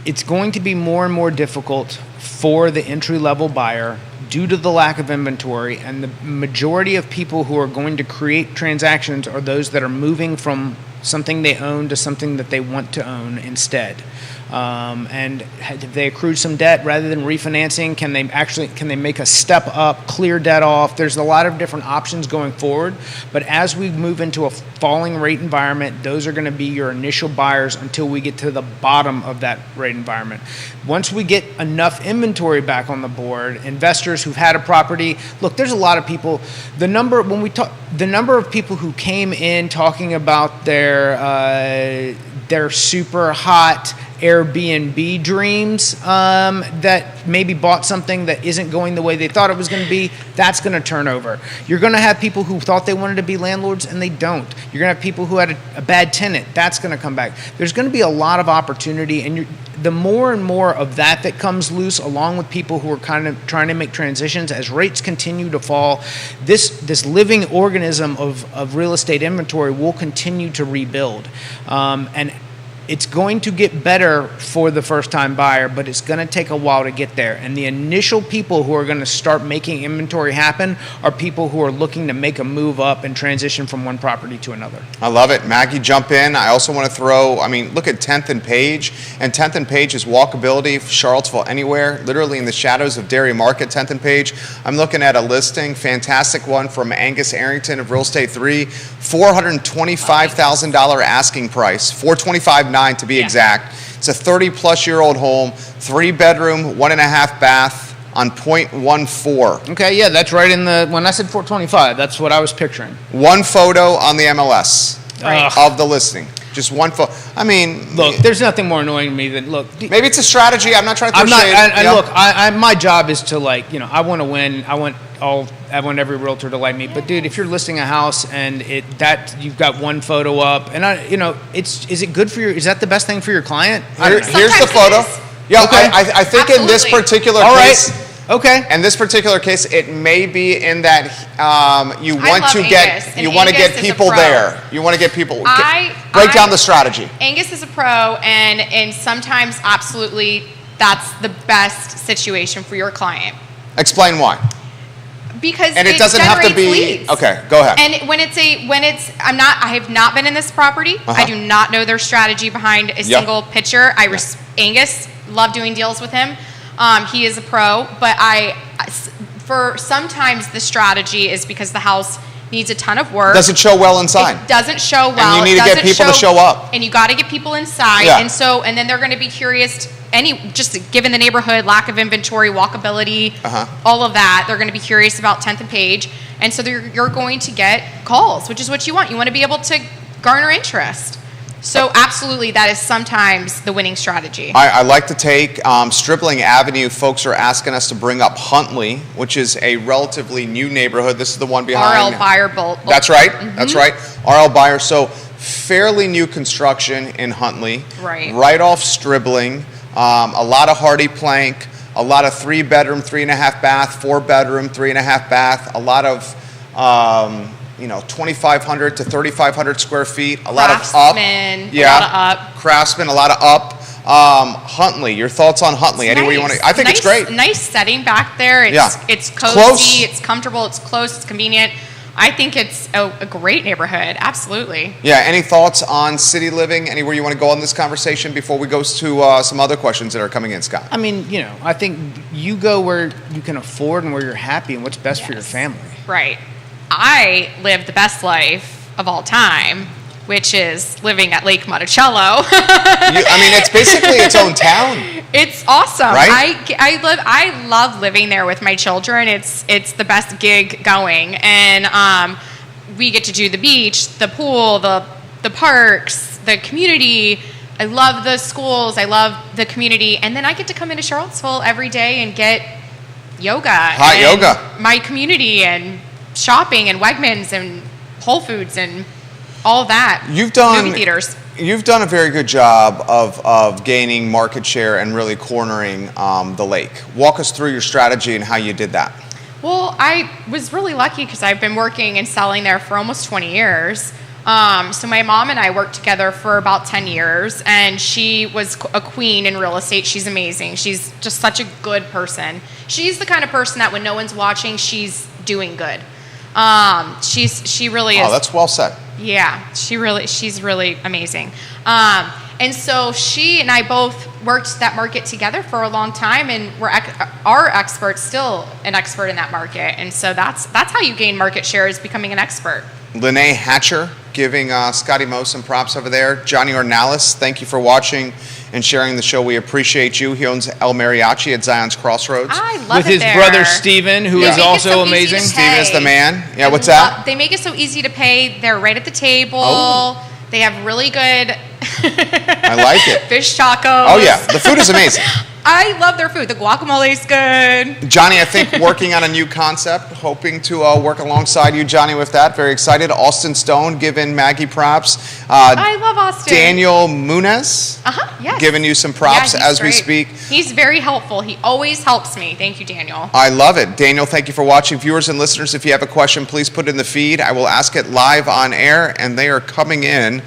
It's going to be more and more difficult for the entry-level buyer due to the lack of inventory, and the majority of people who are going to create transactions are those that are moving from something they own to something that they want to own instead. And if they accrued some debt rather than refinancing, can they make a step up, clear debt off? There's a lot of different options going forward, but as we move into a falling rate environment, those are going to be your initial buyers until we get to the bottom of that rate environment. Once we get enough inventory back on the board, investors who've had a property, look, there's a lot of people, the number of people who came in talking about their super hot Airbnb dreams that maybe bought something that isn't going the way they thought it was going to be, that's going to turn over. You're going to have people who thought they wanted to be landlords and they don't. You're going to have people who had a bad tenant. That's going to come back. There's going to be a lot of opportunity, and the more and more of that comes loose, along with people who are kind of trying to make transitions as rates continue to fall, this living organism of real estate inventory will continue to rebuild. And it's going to get better for the first-time buyer, but it's going to take a while to get there. And the initial people who are going to start making inventory happen are people who are looking to make a move up and transition from one property to another. I love it. Maggie, jump in. I also want to look at 10th and Page. And 10th and Page is walkability, Charlottesville, anywhere, literally in the shadows of Dairy Market, 10th and Page. I'm looking at a listing, fantastic one from Angus Arrington of Real Estate 3, $425,000 asking price, $425,900 to be exact. It's a 30-plus-year-old home, 3-bedroom, 1.5 bath on .14. Okay, yeah, that's right when I said 425, that's what I was picturing. One photo on the MLS Right. of the listing. Just one photo. I mean, Look, there's nothing more annoying to me than, maybe it's a strategy. I'm not trying to throw I'm not. shade. Look, my job is to I want to win. I want every realtor to like me. But dude, if you're listing a house and you've got one photo up, and is it good for your? Is that the best thing for your client? Here's the Sometimes it photo. is. Yeah, Okay. I think in this Absolutely. particular All case. right. Okay. In this particular case, it may be in that you I want love to Angus, get and you want to Angus get is a people pro. there. You want to get people. I- Break down the strategy. Angus is a pro, and sometimes absolutely that's the best situation for your client Explain why. because And it doesn't have to generates be leads. okay. Go ahead. And I have not been in this property. I do not know their strategy behind a single picture. Angus, love doing deals with him. He is a pro, but for sometimes the strategy is because the house needs a ton of work. Doesn't show well inside. It doesn't show well. And you need to get people to show up. And you got to get people inside. Yeah. And then they're going to be curious. Just given the neighborhood, lack of inventory, walkability, all of that, they're going to be curious about 10th and Page. And so you're going to get calls, which is what you want. You want to be able to garner interest. So absolutely, that is sometimes the winning strategy. I like to take Stripling Avenue. Folks are asking us to bring up Huntley, which is a relatively new neighborhood. This is the one behind. RL Buyer Bolt. That's right. That's right. RL Buyer. So fairly new construction in Huntley. Right. Right off Stribling. A lot of hardy plank. A lot of 3-bedroom, 3.5 bath, 4-bedroom, 3.5 bath. A lot of 2,500 to 3,500 square feet. A lot of up. Craftsman, a lot of up. Craftsman, a lot of up. Huntley, your thoughts on Huntley? Anywhere you want to? I think it's great. Nice setting back there. It's cozy, close. it's comfortable, it's close, it's convenient. I think it's a great neighborhood. Absolutely. Yeah. Any thoughts on city living? Anywhere you want to go on this conversation before we go to some other questions that are coming in, Scott? I mean, I think you go where you can afford and where you're happy and what's best for your family. Right. I live the best life of all time, which is living at Lake Monticello. It's basically its own town. It's awesome. Right? I love living there with my children. It's the best gig going, and we get to do the beach, the pool, the parks, the community. I love the schools. I love the community, and then I get to come into Charlottesville every day and get yoga, Hot and yoga, my community, and shopping, and Wegmans, and Whole Foods, and all that. Movie theaters. You've done a very good job of gaining market share and really cornering the lake. Walk us through your strategy and how you did that. Well, I was really lucky because I've been working and selling there for almost 20 years. So my mom and I worked together for about 10 years, and she was a queen in real estate. She's amazing. She's just such a good person. She's the kind of person that when no one's watching, she's doing good. She really is. Oh, that's well said. Yeah, she's really amazing. And so she and I both worked that market together for a long time, and are experts, still an expert in that market. And so that's how you gain market share, is becoming an expert. Lene Hatcher giving Scotty Moe some props over there. Johnny Ornalis, thank you for watching and sharing the show. We appreciate you. He owns El Mariachi at Zion's Crossroads. I love with it his there. brother Steven, who is also amazing. Steven is the man. Yeah, what's I that? They make it so easy to pay. They're right at the table. Oh. They have really good I like it. fish tacos. Oh yeah, the food is amazing. I love their food. The guacamole is good. Johnny, I think working on a new concept, hoping to work alongside you, Johnny, with that. Very excited. Austin Stone giving Maggie props. I love Austin. Daniel Munez Yes. giving you some props Yeah, as we great. speak. He's very helpful. He always helps me. Thank you, Daniel. I love it. Daniel, thank you for watching. Viewers and listeners, if you have a question, please put it in the feed. I will ask it live on air, and they are coming in.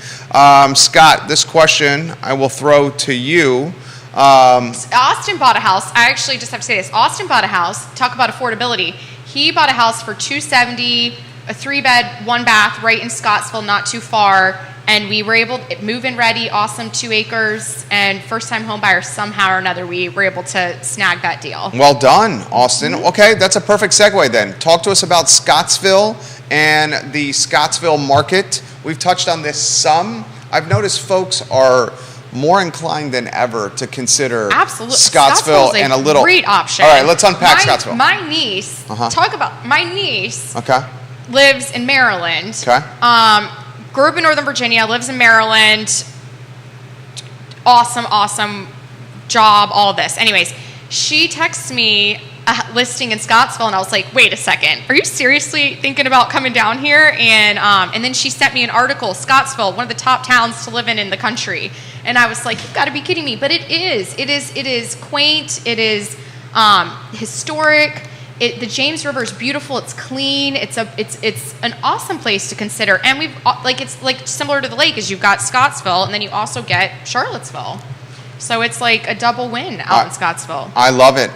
Scott, this question I will throw to you. Austin bought a house. I actually just have to say this. Austin bought a house. Talk about affordability. He bought a house for $270, a 3-bed, 1-bath, right in Scottsville, not too far. And we were able to move in ready, awesome, 2 acres, and first-time home buyer somehow or another. We were able to snag that deal. Well done, Austin. Okay, that's a perfect segue then. Talk to us about Scottsville and the Scottsville market. We've touched on this some. I've noticed folks are more inclined than ever to consider Absolutely. Scottsville Scottsville's and a little great option. All right, let's unpack Scottsville. My niece, my niece Okay. lives in Maryland. Okay. Grew up in Northern Virginia, lives in Maryland. Awesome job, all of this. Anyways, she texts me a listing in Scottsville, and I was like, wait a second, are you seriously thinking about coming down here? And then she sent me an article, Scottsville, one of the top towns to live in the country. And I was like, you've got to be kidding me. But it is quaint, it is historic. The James River is beautiful. It's clean. It's an awesome place to consider. And it's like similar to the lake, is you've got Scottsville, and then you also get Charlottesville. So it's like a double win out in Scottsville. I love it.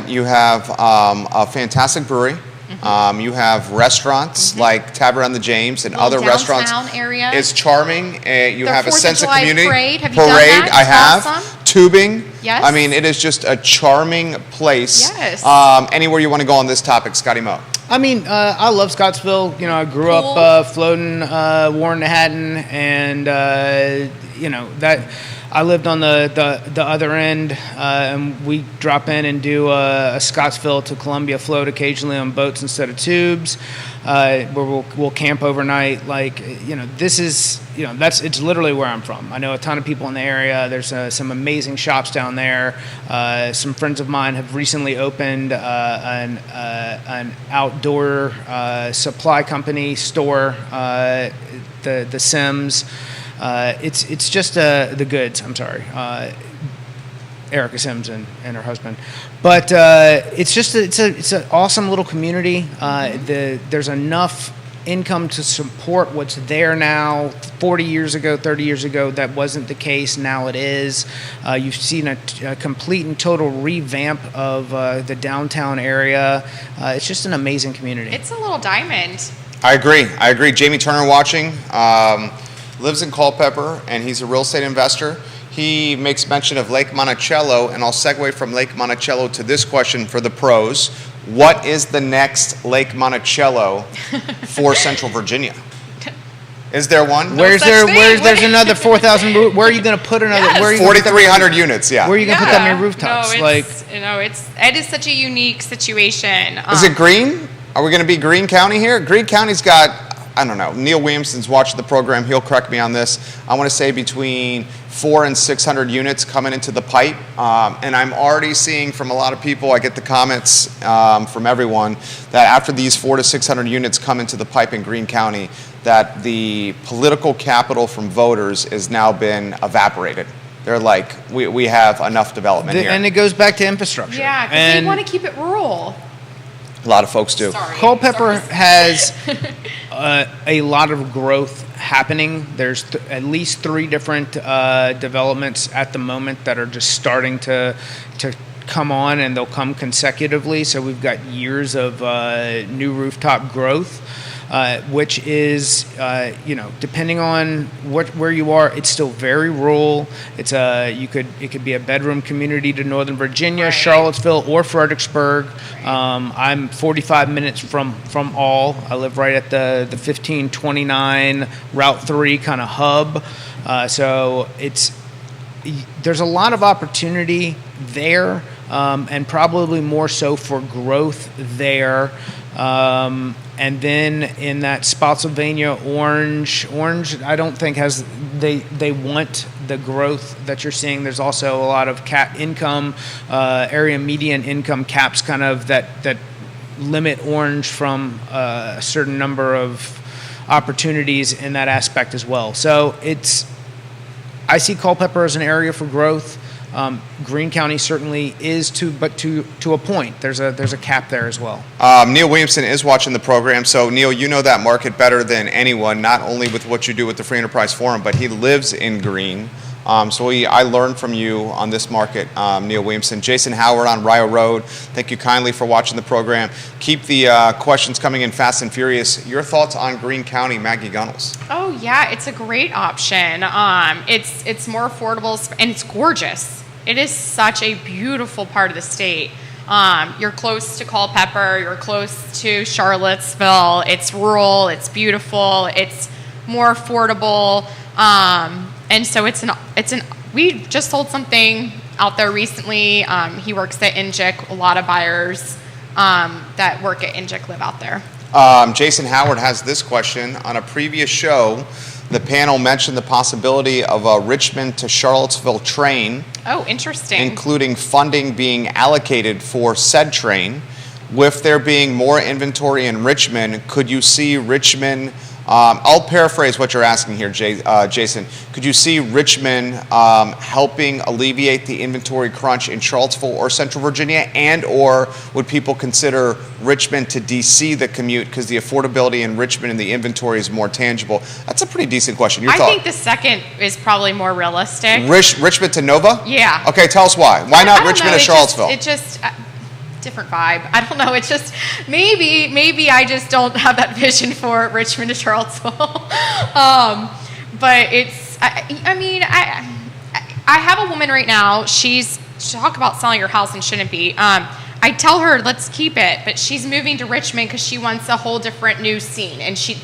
You have a fantastic brewery. You have restaurants like Tavern on the James and other restaurants. Area. It's charming. You have a sense of community. Parade. Have you done that? I have. Awesome. Tubing. Yes. I mean, it is just a charming place. Yes. Anywhere you want to go on this topic, Scotty Moe? I mean, I love Scottsville. You know, I grew up floating Warren to Hatton, and that I lived on the other end, and we drop in and do a Scottsville to Columbia float occasionally on boats instead of tubes, where we'll camp overnight. It's literally where I'm from. I know a ton of people in the area. There's some amazing shops down there. Some friends of mine have recently opened an outdoor supply company store, the Sims. It's just the goods. I'm sorry, Erica Sims and her husband. But it's an awesome little community. There's enough income to support what's there now. 40 years ago, 30 years ago, that wasn't the case. Now it is. You've seen a complete and total revamp of the downtown area. It's just an amazing community. It's a little diamond. I agree. Jamie Turner watching. Lives in Culpeper, and he's a real estate investor. He makes mention of Lake Monticello, and I'll segue from Lake Monticello to this question for the pros. What is the next Lake Monticello for Central Virginia? Is there one? Where's such there? thing. There's another 4,000? Where are you going to put another? Yes. Where are you gonna put that 4,300 units, yeah. Where are you going to put that many rooftops? No, it is such a unique situation. Is it green? Are we going to be Greene County here? Greene County's got, I don't know, Neil Williamson's watching the program. He'll correct me on this. I want to say between 400 and 600 units coming into the pipe. And I'm already seeing from a lot of people, I get the comments from everyone, that after these 400 to 600 units come into the pipe in Greene County, that the political capital from voters has now been evaporated. They're like, we have enough development here. And it goes back to infrastructure. Yeah, because they And want to keep it rural. A lot of folks do. Sorry. Culpeper Sorry. has a lot of growth happening. There's at least 3 different developments at the moment that are just starting to come on, and they'll come consecutively. So we've got years of new rooftop growth. Which is, depending on where you are, it's still very rural. It's it could be a bedroom community to Northern Virginia, Right. Charlottesville, or Fredericksburg. I'm 45 minutes from all. I live right at the 1529 Route 3 kind of hub. So there's a lot of opportunity there, and probably more so for growth there. And then in that Spotsylvania Orange, I don't think they want the growth that you're seeing. There's also a lot of cap income, area median income caps kind of that limit Orange from a certain number of opportunities in that aspect as well. So I see Culpeper as an area for growth. Greene County certainly is to a point. There's a cap there as well. Neil Williamson is watching the program, so Neil, you know that market better than anyone, not only with what you do with the Free Enterprise Forum, but he lives in Greene. I learned from you on this market, Neil Williamson. Jason Howard on Rio Road, thank you kindly for watching the program. Keep the questions coming in fast and furious. Your thoughts on Greene County, Maggie Gunnels? Oh yeah, it's a great option. It's more affordable and it's gorgeous. It is such a beautiful part of the state. You're close to Culpeper, you're close to Charlottesville. It's rural, it's beautiful, it's more affordable, and so we just sold something out there recently. He works at Injic. A lot of buyers that work at Injic live out there. Jason Howard has this question. On a previous show, the panel mentioned the possibility of a Richmond to Charlottesville train, Oh, interesting. including funding being allocated for said train. With there being more inventory in Richmond, could you see Richmond, I'll paraphrase what you're asking here, Jason. Could you see Richmond helping alleviate the inventory crunch in Charlottesville or Central Virginia, and or would people consider Richmond to DC the commute because the affordability in Richmond and the inventory is more tangible? That's a pretty decent question. Your I thought? think the second is probably more realistic. Richmond to Nova? Yeah. Okay, tell us why. Why I not don't Richmond know, to Charlottesville? It just different vibe. I don't know. It's just maybe I just don't have that vision for Richmond to Charlottesville. But it's. I have a woman right now. She's talk about selling her house and shouldn't be. I tell her let's keep it, but she's moving to Richmond because she wants a whole different new scene, and she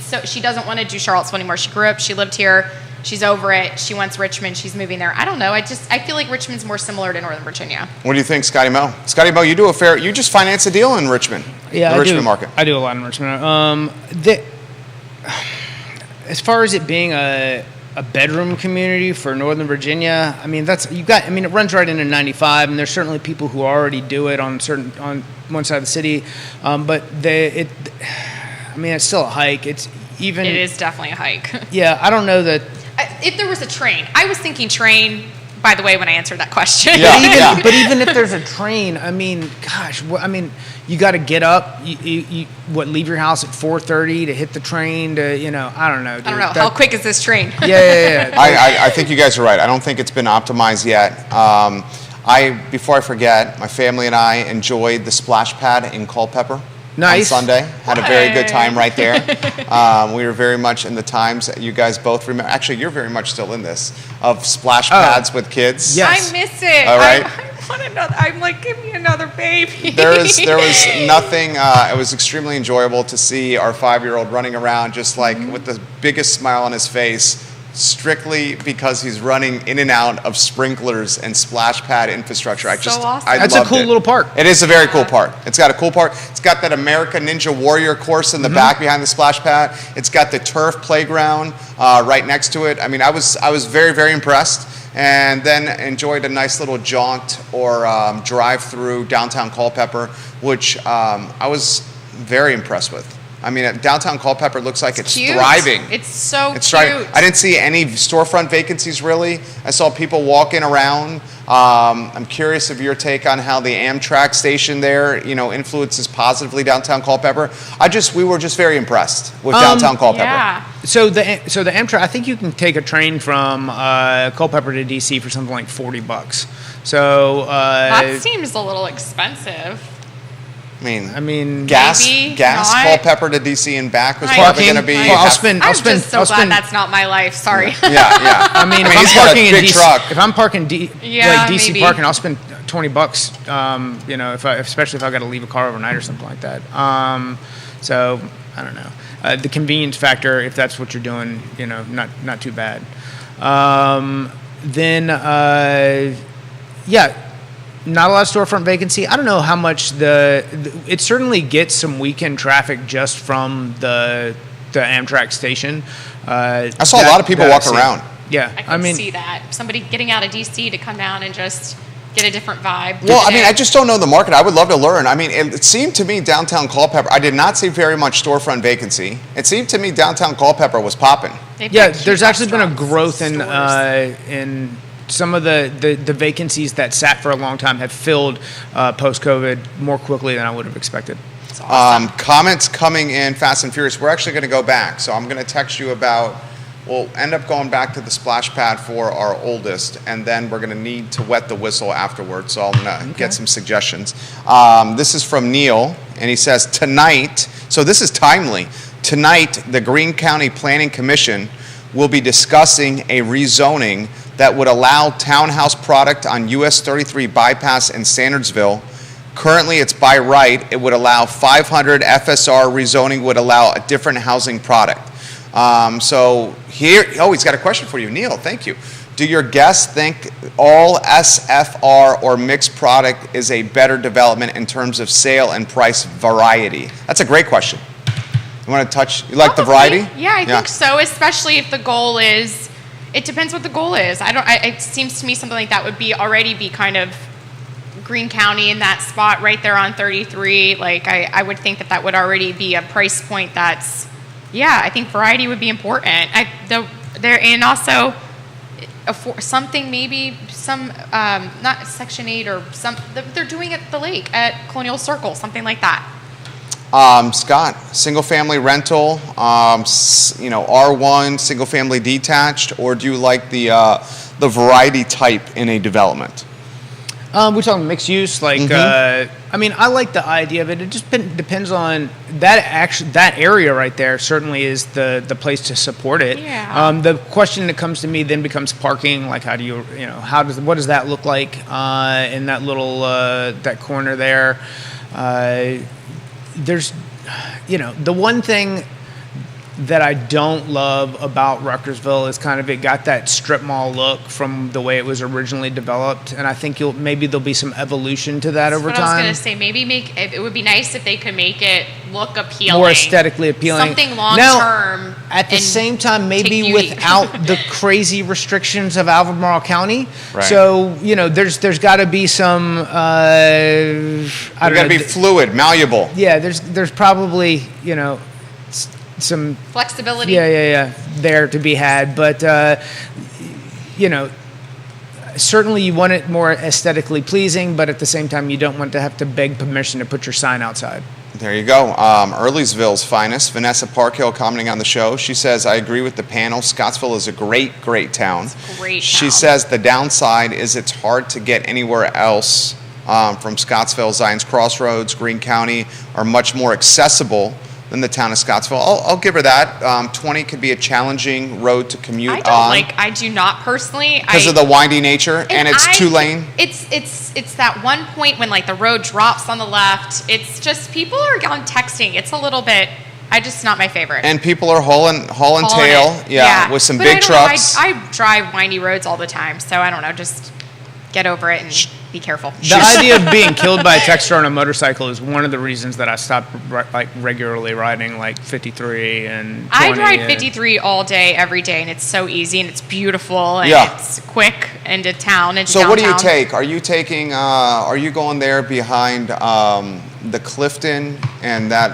doesn't want to do Charlottesville anymore. She grew up. She lived here. She's over it. She wants Richmond. She's moving there. I don't know. I feel like Richmond's more similar to Northern Virginia. What do you think, Scotty Mo? Scotty Mo, you just finance a deal in Richmond. Yeah, the Richmond market. I do a lot in Richmond. As far as it being a bedroom community for Northern Virginia, it runs right into 95, and there's certainly people who already do it on one side of the city, but it's still a hike. It is definitely a hike. Yeah, I don't know that. If there was a train, I was thinking train, by the way, when I answered that question. Yeah. But even if there's a train, you got to get up. You leave your house at 4:30 to hit the train to, I don't know. Dude. I don't know. How quick is this train? Yeah. I think you guys are right. I don't think it's been optimized yet. Before I forget, my family and I enjoyed the splash pad in Culpeper. Nice. On Sunday. Had a very good time right there. We were very much in the times you guys both remember. Actually, you're very much still in this, of splash pads with kids. Yes. I miss it. All right. want another. I'm like, give me another baby. There was nothing. It was extremely enjoyable to see our 5-year-old running around just like with the biggest smile on his face, strictly because he's running in and out of sprinklers and splash pad infrastructure. Awesome. I That's a loved cool it. little park. It is a very cool park. It's got a cool park. It's got that American Ninja Warrior course in the back behind the splash pad. It's got the turf playground right next to it. I mean, I was very, very impressed. And then enjoyed a nice little jaunt or drive through downtown Culpeper, which I was very impressed with. I mean, downtown Culpeper looks like it's cute. thriving. It's so It's cute. thriving. I didn't see any storefront vacancies really. I saw people walking around. I'm curious of your take on how the Amtrak station there, influences positively downtown Culpeper. We were just very impressed with downtown Culpeper. Yeah. So the Amtrak, I think you can take a train from Culpeper to DC for something like $40. So That seems a little expensive. I mean, Maybe gas not. Culpeper to DC and back was I probably think- going to be. Well, I'll spend. I'm just so glad that's not my life. Sorry. Yeah. I mean, if he's I'm got a parking in big DC, truck. if I'm parking Yeah, DC maybe. parking, I'll spend $20. Especially if I got to leave a car overnight or something like that. So I don't know. The convenience factor, if that's what you're doing, not too bad. Not a lot of storefront vacancy. I don't know how much it certainly gets some weekend traffic just from the Amtrak station. I saw a lot of people walking around. Yeah, I can see that. Somebody getting out of DC to come down and just get a different vibe. Well, I mean, I just don't know the market. I would love to learn. I mean, it seemed to me downtown Culpeper, I did not see very much storefront vacancy. It seemed to me downtown Culpeper was popping. Yeah, there's actually been a growth stores. in some of the vacancies that sat for a long time have filled post-COVID more quickly than I would have expected. It's awesome. Comments coming in fast and furious. We're actually going to go back. So I'm going to text you we'll end up going back to the splash pad for our oldest, and then we're going to need to wet the whistle afterwards. So I'm going to get some suggestions. This is from Neil, and he says, tonight, so this is timely, tonight the Greene County Planning Commission will be discussing a rezoning that would allow townhouse product on US 33 bypass in Sandersville. Currently, it's by right. It would allow 500 FSR. Rezoning would allow a different housing product. So here, he's got a question for you, Neil. Thank you. Do your guests think all SFR or mixed product is a better development in terms of sale and price variety? That's a great question. You want to touch? You like the variety? Yeah, I think so. Especially if the goal is, it depends what the goal is. It seems to me something like that would already be kind of Greene County in that spot right there on 33. Like I would think that would already be a price point that's. Yeah, I think variety would be important. And also something maybe not Section 8 or they're doing it at the lake at Colonial Circle, something like that. Scott, single family rental, R1, single family detached, or do you like the variety type in a development? We're talking mixed use, I like the idea of it. It just depends on that area right there. Certainly is the place to support it. Yeah. The question that comes to me then becomes parking. Like, how do you what does that look like in that little that corner there? There's, the one thing that I don't love about Ruckersville is kind of it got that strip mall look from the way it was originally developed, and I think maybe there'll be some evolution to that over That's time. what I was going to say. Maybe it would be nice if they could make it look appealing, more aesthetically appealing, something long now, term. At the same time, maybe take beauty. without the crazy restrictions of Albemarle County. Right. So there's got to be some. It's got to be fluid, malleable. Yeah, there's probably some flexibility. Yeah, there to be had, but certainly you want it more aesthetically pleasing, but at the same time you don't want to have to beg permission to put your sign outside. There you go. Earlysville's finest, Vanessa Parkhill, commenting on the show. She says, I agree with the panel. Scottsville is a great town. It's a great She town. says the downside is it's hard to get anywhere else from Scottsville. Zion's Crossroads, Greene County are much more accessible than the town of Scottsville. I'll give her that. 20 could be a challenging road to commute I on. don't I do not personally. Because of the windy nature, and it's 2-lane. It's that one point when the road drops on the left. It's just people are on texting. It's a little bit. Just not my favorite. And people are hauling tail, it. with some But big I don't know, trucks. I drive windy roads all the time, so I don't know. Just get over it and be careful. The idea of being killed by a texter on a motorcycle is one of the reasons that I stopped regularly riding 53 and 20. I ride 53 all day, every day, and it's so easy and it's beautiful and Yeah. it's quick into town and So downtown. what do you take? Are you taking? Are you going there behind the Clifton and that?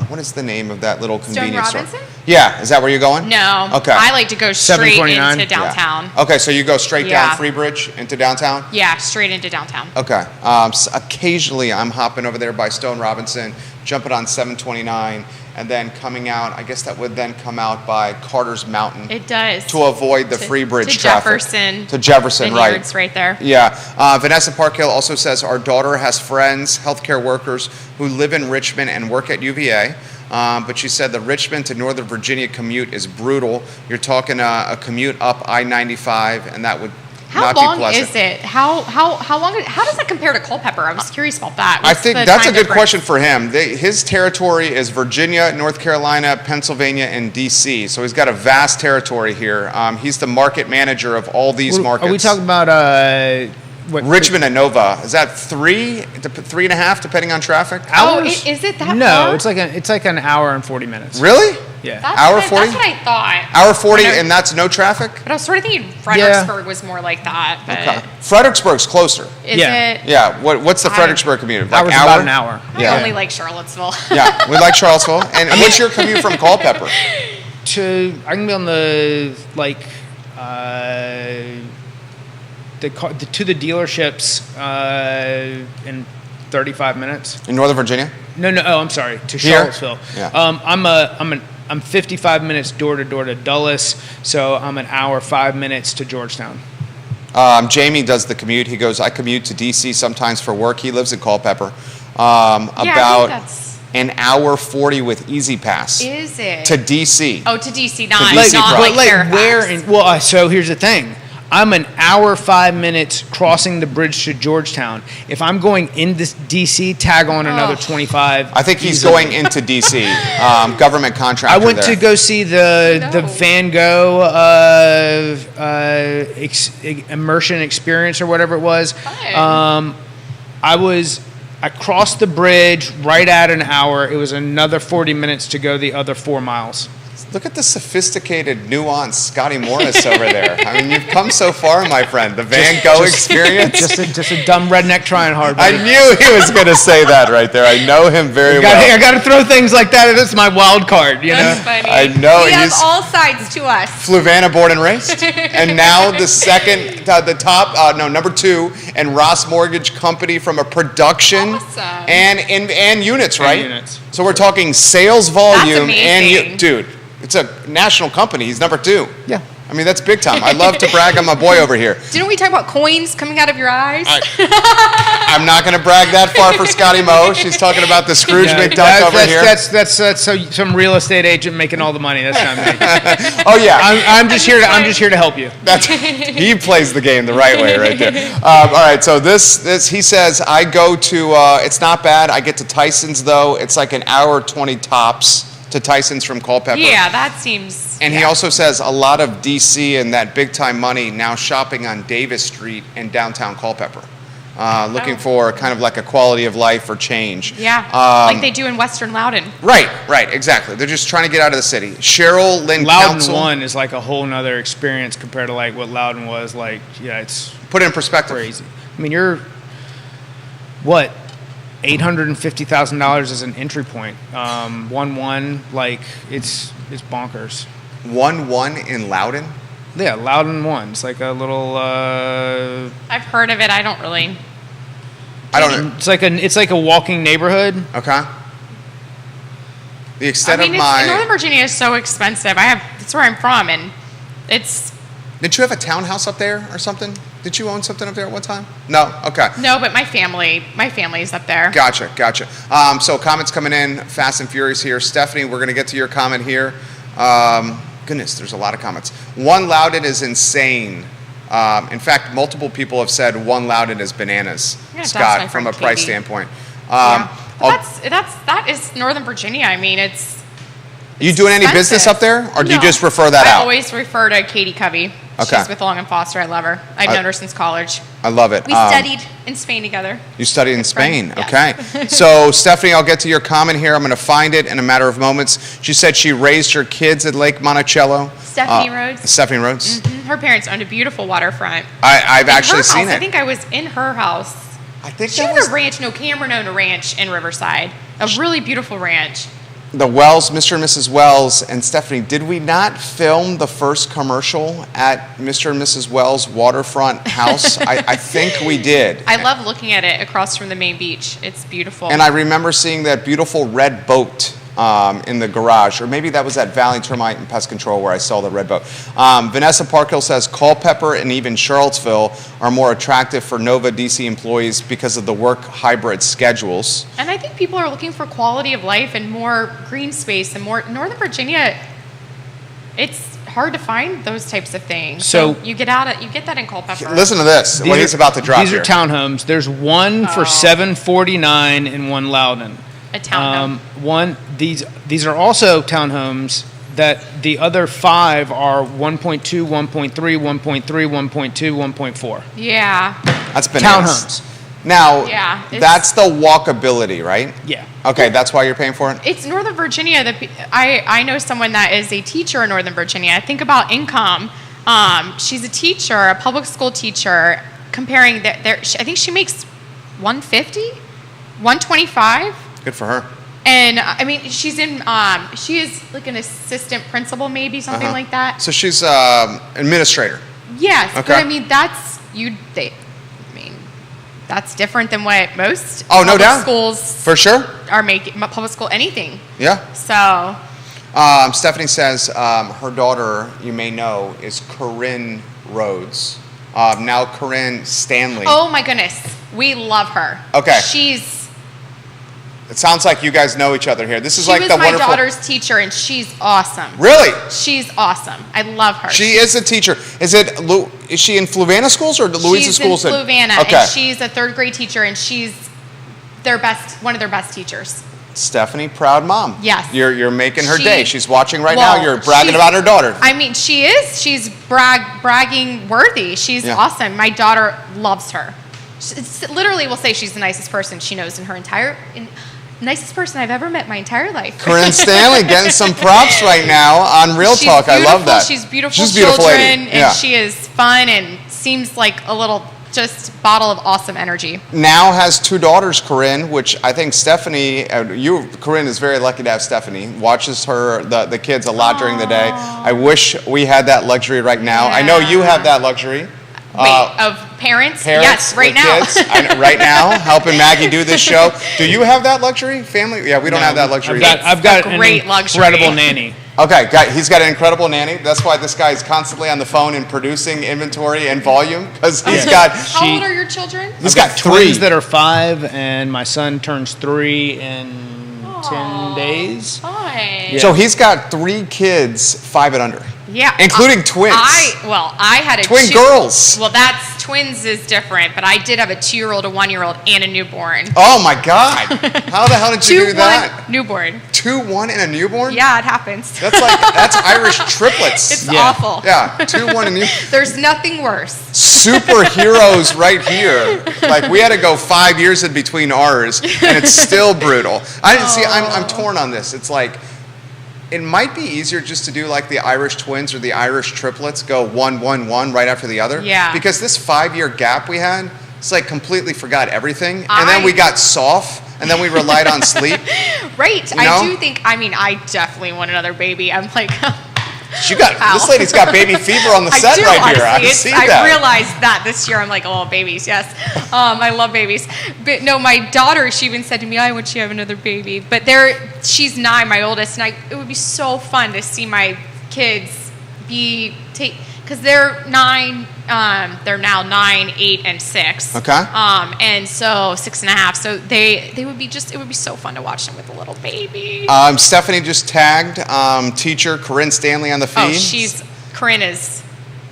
What is the name of that little convenience store? Robinson? Yeah, is that where you're going? No. Okay. I like to go straight 729? into downtown. Okay, so you go straight down Yeah. Freebridge into downtown. Yeah, straight into downtown. Okay. Occasionally, I'm hopping over there by Stone Robinson, jumping on 729, and then coming out. I guess that would then come out by Carter's Mountain. It does. To avoid the Freebridge to traffic. Jefferson. To Jefferson, Vineyards right. right there. Yeah. Vanessa Parkhill also says our daughter has friends, healthcare workers, who live in Richmond and work at UVA. But she said the Richmond to Northern Virginia commute is brutal. You're talking a commute up I-95, and that would How not long be pleasant. is it? How long? How does that compare to Culpeper? I was curious about that. I What's think the that's a time good difference? question for him. His territory is Virginia, North Carolina, Pennsylvania, and D.C. So he's got a vast territory here. He's the market manager of all these markets. Are we talking about what? Richmond and Nova? Is that 3.5, depending on traffic? Hours? Is it that No, far? it's like an hour and 40 minutes. Really? Yeah. Hour 40? That's what I thought. Hour 40, I know- and that's no traffic? But I was sort of thinking Fredericksburg was more like that. But Okay. Fredericksburg's closer. is Yeah. it? Yeah. What's the I- Fredericksburg commute? Hour's about an hour. I Yeah. only like Charlottesville. Yeah. We like Charlottesville. And what's your commute from Culpeper? I can be on the to the dealerships in 35 minutes. In Northern Virginia? No. Oh, I'm sorry. To Here? Charlottesville. Yeah. I'm 55 minutes door to door to Dulles, so I'm an hour 5 minutes to Georgetown. Jamie does the commute. He goes, I commute to D.C. sometimes for work. He lives in Culpeper. I think About that's- an hour 40 with Easy Pass Is it? to D.C. Oh, to DC, not, DC not proper. like Fairfax. where? So here's the thing. I'm an hour 5 minutes crossing the bridge to Georgetown. If I'm going into DC, tag on another 25. I think he's easily. going into D.C. Government contractor I went there. to go see the No. Van Gogh immersion experience or whatever it was. Fun. I crossed the bridge right at an hour. It was another 40 minutes to go the other 4 miles. Look at the sophisticated, nuanced Scotty Morris over there. I mean, you've come so far, my friend. The Van Gogh experience. Just a dumb redneck trying hard. I buddy. knew he was going to say that right there. I know him very I well. got to throw things like that. That's my wild card, you That's know. funny. I know, We have he's- all sides to us. Fluvanna born and raised. And now the second, number 2, and Ross Mortgage Company from a production Awesome. and units, right? units. So we're talking sales volume amazing. dude, it's a national company. He's number 2. Yeah. I mean, that's big time. I love to brag on my boy over here. Didn't we talk about coins coming out of your eyes? I'm not going to brag that far for Scotty Moe. She's talking about the Scrooge Yeah, McDuck over here. That's so some real estate agent making all the money. That's not me. Oh yeah, I'm just here to help you. That's he plays the game the right way right there. All right, so this he says I go to. It's not bad. I get to Tyson's though. It's like an hour 20 tops to Tyson's from Culpeper. Yeah, that seems. And he also says a lot of DC and that big time money now shopping on Davis Street in downtown Culpeper, looking for kind of like a quality of life or change. Yeah, like they do in Western Loudon. Right, exactly. They're just trying to get out of the city. Cheryl Lynn Loudon Council. 1 is like a whole nother experience compared to like what Loudon was like. Yeah, it's Put it in perspective. crazy. I mean, you're what $850,000 as an entry point. 1-1, like it's bonkers. 1-1 in Loudon. Yeah, Loudon 1. It's like a little. I've heard of it. I don't really. I don't know. It's like a walking neighborhood. Okay. The extent I mean, of my. Northern Virginia is so expensive. That's where I'm from, and it's. Didn't you have a townhouse up there or something? Did you own something up there at one time? No? Okay. No, but my family's up there. Gotcha. So comments coming in, fast and furious here. Stephanie, we're going to get to your comment here. Goodness, there's a lot of comments. One Loudon is insane. In fact, multiple people have said One Loudon is bananas, Yeah, that's Scott, my from friend a price Katie. standpoint. Yeah. But that is Northern Virginia. I mean, You doing any business expensive. up there, or do you No. just refer that I out? always refer to Katie Covey. Okay. She's with Long and Foster. I love her. I've known her since college. I love it. We studied in Spain together. You studied in Spain, friends, okay. yes. So, Stephanie, I'll get to your comment here. I'm going to find it in a matter of moments. She said she raised her kids at Lake Monticello. Stephanie Rhodes. Stephanie Rhodes. Her parents owned a beautiful waterfront. I've In actually her seen house. it. I think I was in her house. I think She that has was a ranch. No, Cameron owned a ranch in Riverside. A really beautiful ranch. the Wells, Mr. and Mrs. Wells. And Stephanie, did we not film the first commercial at Mr. and Mrs. Wells' waterfront house? I think we did. I love looking at it across from the main beach. It's beautiful. And I remember seeing that beautiful red boat in the garage, or maybe that was at Valley Termite and Pest Control where I saw the red boat. Vanessa Parkhill says Culpeper and even Charlottesville are more attractive for Nova DC employees because of the work hybrid schedules. And I think people are looking for quality of life and more green space and more. Northern Virginia, it's hard to find those types of things. So- you get that in Culpeper. Listen to this, what he's about to drop These here. are townhomes. There's one for $749 and one Loudon. A townhome. These are also townhomes that the other 5 are 1.2, 1.3, 1.3, 1.2, 1.4. Yeah. That's bananas. Townhomes. Now, Yeah, it's- that's the walkability, right? Yeah. Okay, that's why you're paying for it? It's Northern Virginia. I know someone that is a teacher in Northern Virginia. I think about income. She's a teacher, a public school teacher. Comparing I think she makes 150, 125. Good for her. And I mean, she is like an assistant principal, maybe something Uh-huh. like that. So she's administrator. Yes, Okay. but I mean, that's different than what most Oh, no public doubt. schools For sure. are making. Public school, anything. Yeah. So, Stephanie says her daughter, you may know, is Corinne Rhodes. Now Corinne Stanley. oh my goodness, we love her. Okay. It It sounds like you guys know each other here. This is she like was the my wonderful. daughter's teacher, and she's awesome. Really? She's awesome. I love her. She is a teacher. Is she in Fluvanna schools or Louisa she's schools? in Fluvanna, Okay. and she's a third grade teacher, and she's one of their best teachers. Stephanie, proud mom. Yes. You're making her She- day. She's watching right Well, now. You're bragging she's- about her daughter. I mean, she is. She's bragging worthy. She's Yeah. awesome. My daughter loves her. Literally will say she's the nicest person she knows nicest person I've ever met in my entire life. Corinne Stanley getting some props right now on Real She's Talk. I love beautiful. that. She's beautiful She's a beautiful children, lady. and Yeah. she is fun and seems like a little just bottle of awesome energy. Now has 2 daughters, Corinne, which I think Stephanie, Corinne is very lucky to have Stephanie. Watches the kids a lot during the day. I wish we had that luxury right now. I know you have that luxury. Of parents? Parents Yes, right with now. kids, right now, helping Maggie do this show. Do you have that luxury, family? Yeah, we don't have that luxury. I've got a an great luxury. incredible nanny. Okay, he's got an incredible nanny. That's why this guy is constantly on the phone and producing inventory and volume because he's got. How old are your children? He's I've got twins 3. that are 5, and my son turns 3 in 10 days. Fine. Yeah. So he's got 3 kids, 5 and under. Yeah. Including twins. I had a Twin girls. Well, twins is different, but I did have a 2-year-old, a 1-year-old, and a newborn. Oh my God! How the hell did you do that? 2-1 newborn. 2, 1, and a newborn? Yeah, it happens. That's Irish triplets. It's Yeah. awful. Yeah, 2, 1, and There's nothing worse. superheroes right here. Like we had to go 5 years in between ours, and it's still brutal. I didn't see. I'm torn on this. It's like it might be easier just to do like the Irish twins or the Irish triplets, go 1, 1, 1 right after the other. Yeah. Because this 5-year gap we had, it's like completely forgot everything, and then we got soft, and then we relied on sleep. Right. You know? I do think. I mean, I definitely want another baby. I'm like. This lady's got baby fever on the set I do, right here. honestly. I see that. I realized that this year. I'm like, oh, babies, yes. I love babies. But no, my daughter, she even said to me, I want you to have another baby. But she's 9, my oldest, and it would be so fun to see my kids be because they're they're now 9, 8, and 6. Okay. And so 6.5. So it would be so fun to watch them with a little baby. Stephanie just tagged teacher Corinne Stanley on the feed. Corinne is.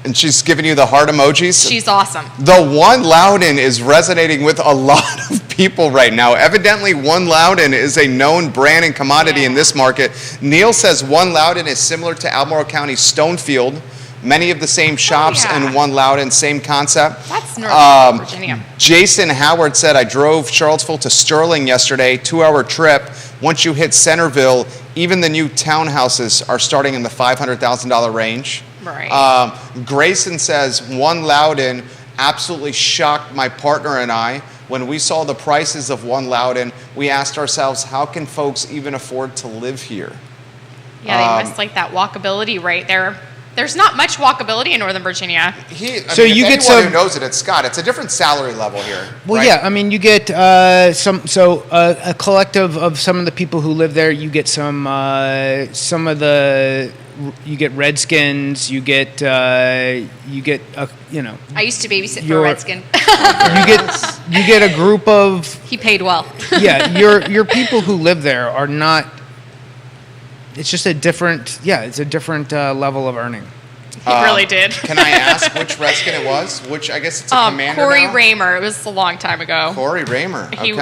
And she's giving you the heart emojis. She's awesome. The One Loudon is resonating with a lot of people right now. Evidently, One Loudon is a known brand and commodity in this market. Neil says One Loudon is similar to Albemarle County Stonefield. Many of the same shops and One Loudon, same concept. That's Northern Virginia. Jason Howard said, I drove Charlottesville to Sterling yesterday, 2-hour trip. Once you hit Centerville, even the new townhouses are starting in the $500,000 range. Right. Grayson says, One Loudon absolutely shocked my partner and I. When we saw the prices of One Loudon, we asked ourselves, how can folks even afford to live here? Yeah, they must like that walkability right there. There's not much walkability in Northern Virginia. You get anyone who knows it, it's Scott. It's a different salary level here. Well, right? yeah, I mean, you get a collective of some of the people who live there. You get you get Redskins. You get I used to babysit for a Redskin. you get a group of. He paid well. Yeah, your people who live there are not. It's just a different level of earning. He really did. Can I ask which Redskin it was? Which, I guess it's a commander Corey now? Raymer. It was a long time ago. Corey Raymer, okay.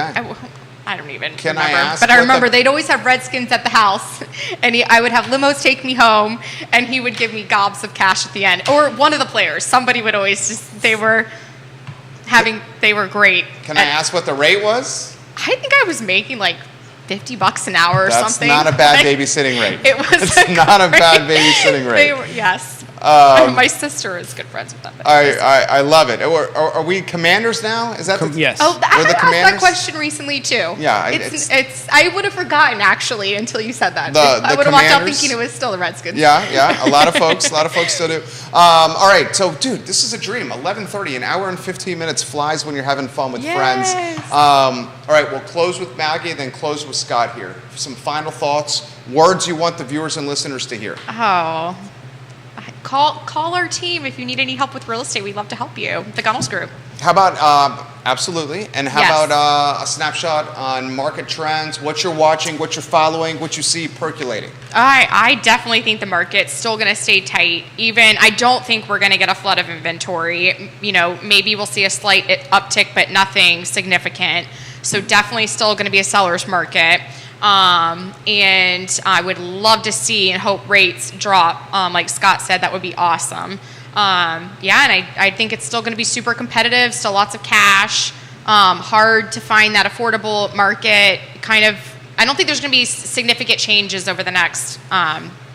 I don't even Can remember. I ask but I remember they'd always have Redskins at the house, and I would have limos take me home, and he would give me gobs of cash at the end. Or one of the players. Somebody would always they were great. Can I ask what the rate was? I think I was making like $50 an hour or something. That's not a bad babysitting rate. It was It's not a bad babysitting rate. Yes. My sister is good friends with them. I love it. Are we commanders now? Is that yes? Oh, I We're the had asked that commanders? question recently too. Yeah, it's. I would have forgotten actually until you said that. The I would have walked out Commanders? thinking it was still the Redskins. Yeah. A lot of folks still do. All right, so dude, this is a dream. 11:30, an hour and 15 minutes flies when you're having fun with friends. All right, we'll close with Maggie, then close with Scott here. Some final thoughts, words you want the viewers and listeners to hear. Oh. Call our team if you need any help with real estate. We'd love to help you. The Gunnels Group. How about, absolutely, and how Yes. about a snapshot on market trends, what you're watching, what you're following, what you see percolating? I definitely think the market's still going to stay tight. I don't think we're going to get a flood of inventory. Maybe we'll see a slight uptick, but nothing significant. So definitely still going to be a seller's market. And I would love to see and hope rates drop. Like Scott said, that would be awesome. And I think it's still going to be super competitive, still lots of cash, hard to find that affordable market. I don't think there's going to be significant changes over the next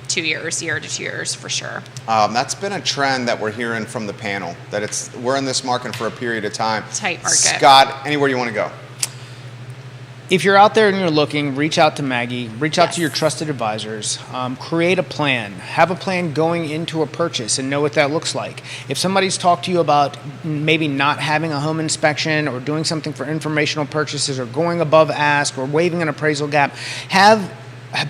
2 years, year to 2 years for sure. That's been a trend that we're hearing from the panel, that we're in this market for a period of time. Tight market. Scott, anywhere you want to go? If you're out there and you're looking, reach out to Maggie, reach out to your trusted advisors, create a plan, have a plan going into a purchase and know what that looks like. If somebody's talked to you about maybe not having a home inspection or doing something for informational purchases or going above ask or waiving an appraisal gap, have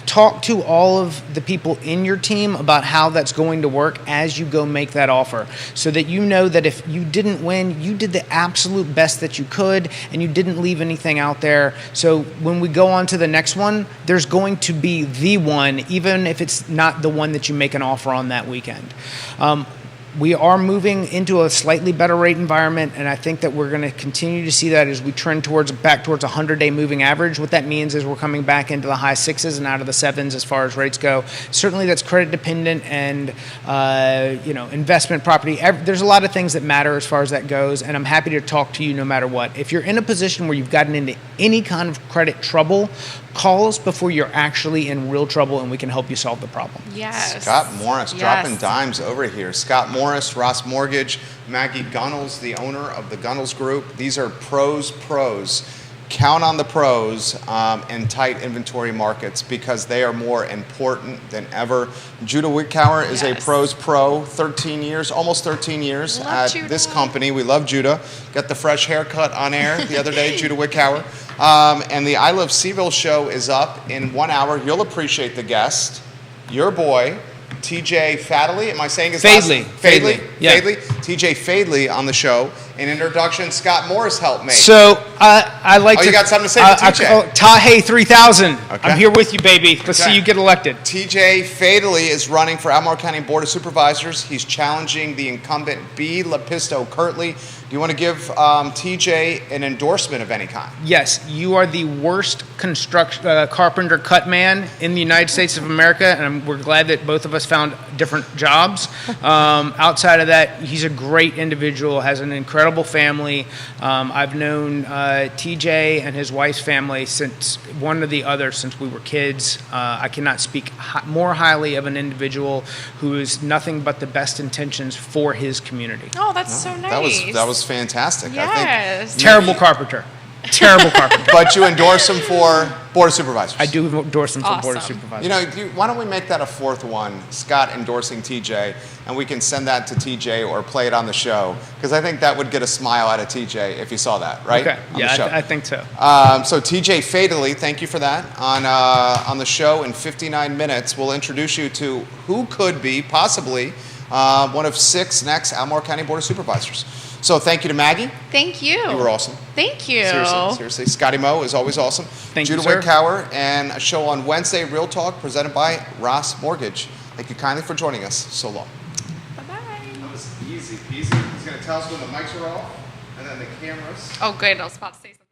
talked to all of the people in your team about how that's going to work as you go make that offer, so that you know that if you didn't win, you did the absolute best that you could and you didn't leave anything out there. So when we go on to the next one, there's going to be the one, even if it's not the one that you make an offer on that weekend. We are moving into a slightly better rate environment, and I think that we're going to continue to see that as we trend back towards a 100-day moving average. What that means is we're coming back into the high 6s and out of the 7s as far as rates go. Certainly that's credit dependent and investment property. There's a lot of things that matter as far as that goes, and I'm happy to talk to you no matter what. If you're in a position where you've gotten into any kind of credit trouble, call us before you're actually in real trouble, and we can help you solve the problem. Yes. Scott Morris, dropping dimes over here. Scott Morris, Ross Mortgage, Maggie Gunnels, the owner of the Gunnels Group. These are pros. Count on the pros in tight inventory markets, because they are more important than ever. Judah Wickower is a pros pro, almost 13 years at Judah. this company. We love Judah. Got the fresh haircut on air the other day, Judah Wickower. And the I Love Seville show is up in 1 hour. You'll appreciate the guest, your boy, TJ Fadley. Am I saying his Fadley. last name? Fadley, yeah. Fadley. TJ Fadley on the show. An introduction Scott Morris helped make. So I like to. You got something to say to TJ? Tahe 3000. Okay. I'm here with you, baby. Let's Okay. see you get elected. TJ Fadley is running for Albemarle County Board of Supervisors. He's challenging the incumbent B. Lepisto Kirtley. Do you want to give TJ an endorsement of any kind? Yes, you are the worst carpenter cut man in the United States of America, and we're glad that both of us found different jobs. Outside of that, he's a great individual, has an incredible family. I've known TJ and his wife's family since one or the other since we were kids. I cannot speak more highly of an individual who is nothing but the best intentions for his community. Oh, that's so nice. That was fantastic. I Yes. think. Terrible carpenter. Terrible carpenter. But you endorse him for Board of Supervisors. I do endorse him for Board of Awesome. Supervisors. You know, why don't we make that a fourth one, Scott endorsing TJ, and we can send that to TJ or play it on the show, because I think that would get a smile out of TJ if you saw that, right? Okay, On yeah, the show. I think so. So TJ Fadley, thank you for that. On the show in 59 minutes, we'll introduce you to who could be possibly one of 6 next Albemarle County Board of Supervisors. So thank you to Maggie. Thank you. You were awesome. Thank you. Seriously. Scotty Moe is always awesome. Thank you, Judah sir. Wittkower, and a show on Wednesday, Real Talk, presented by Ross Mortgage. Thank you kindly for joining us. So long. Bye-bye. That was easy peasy. He's going to tell us when the mics are off, and then the cameras. Oh, good. I was about to say something.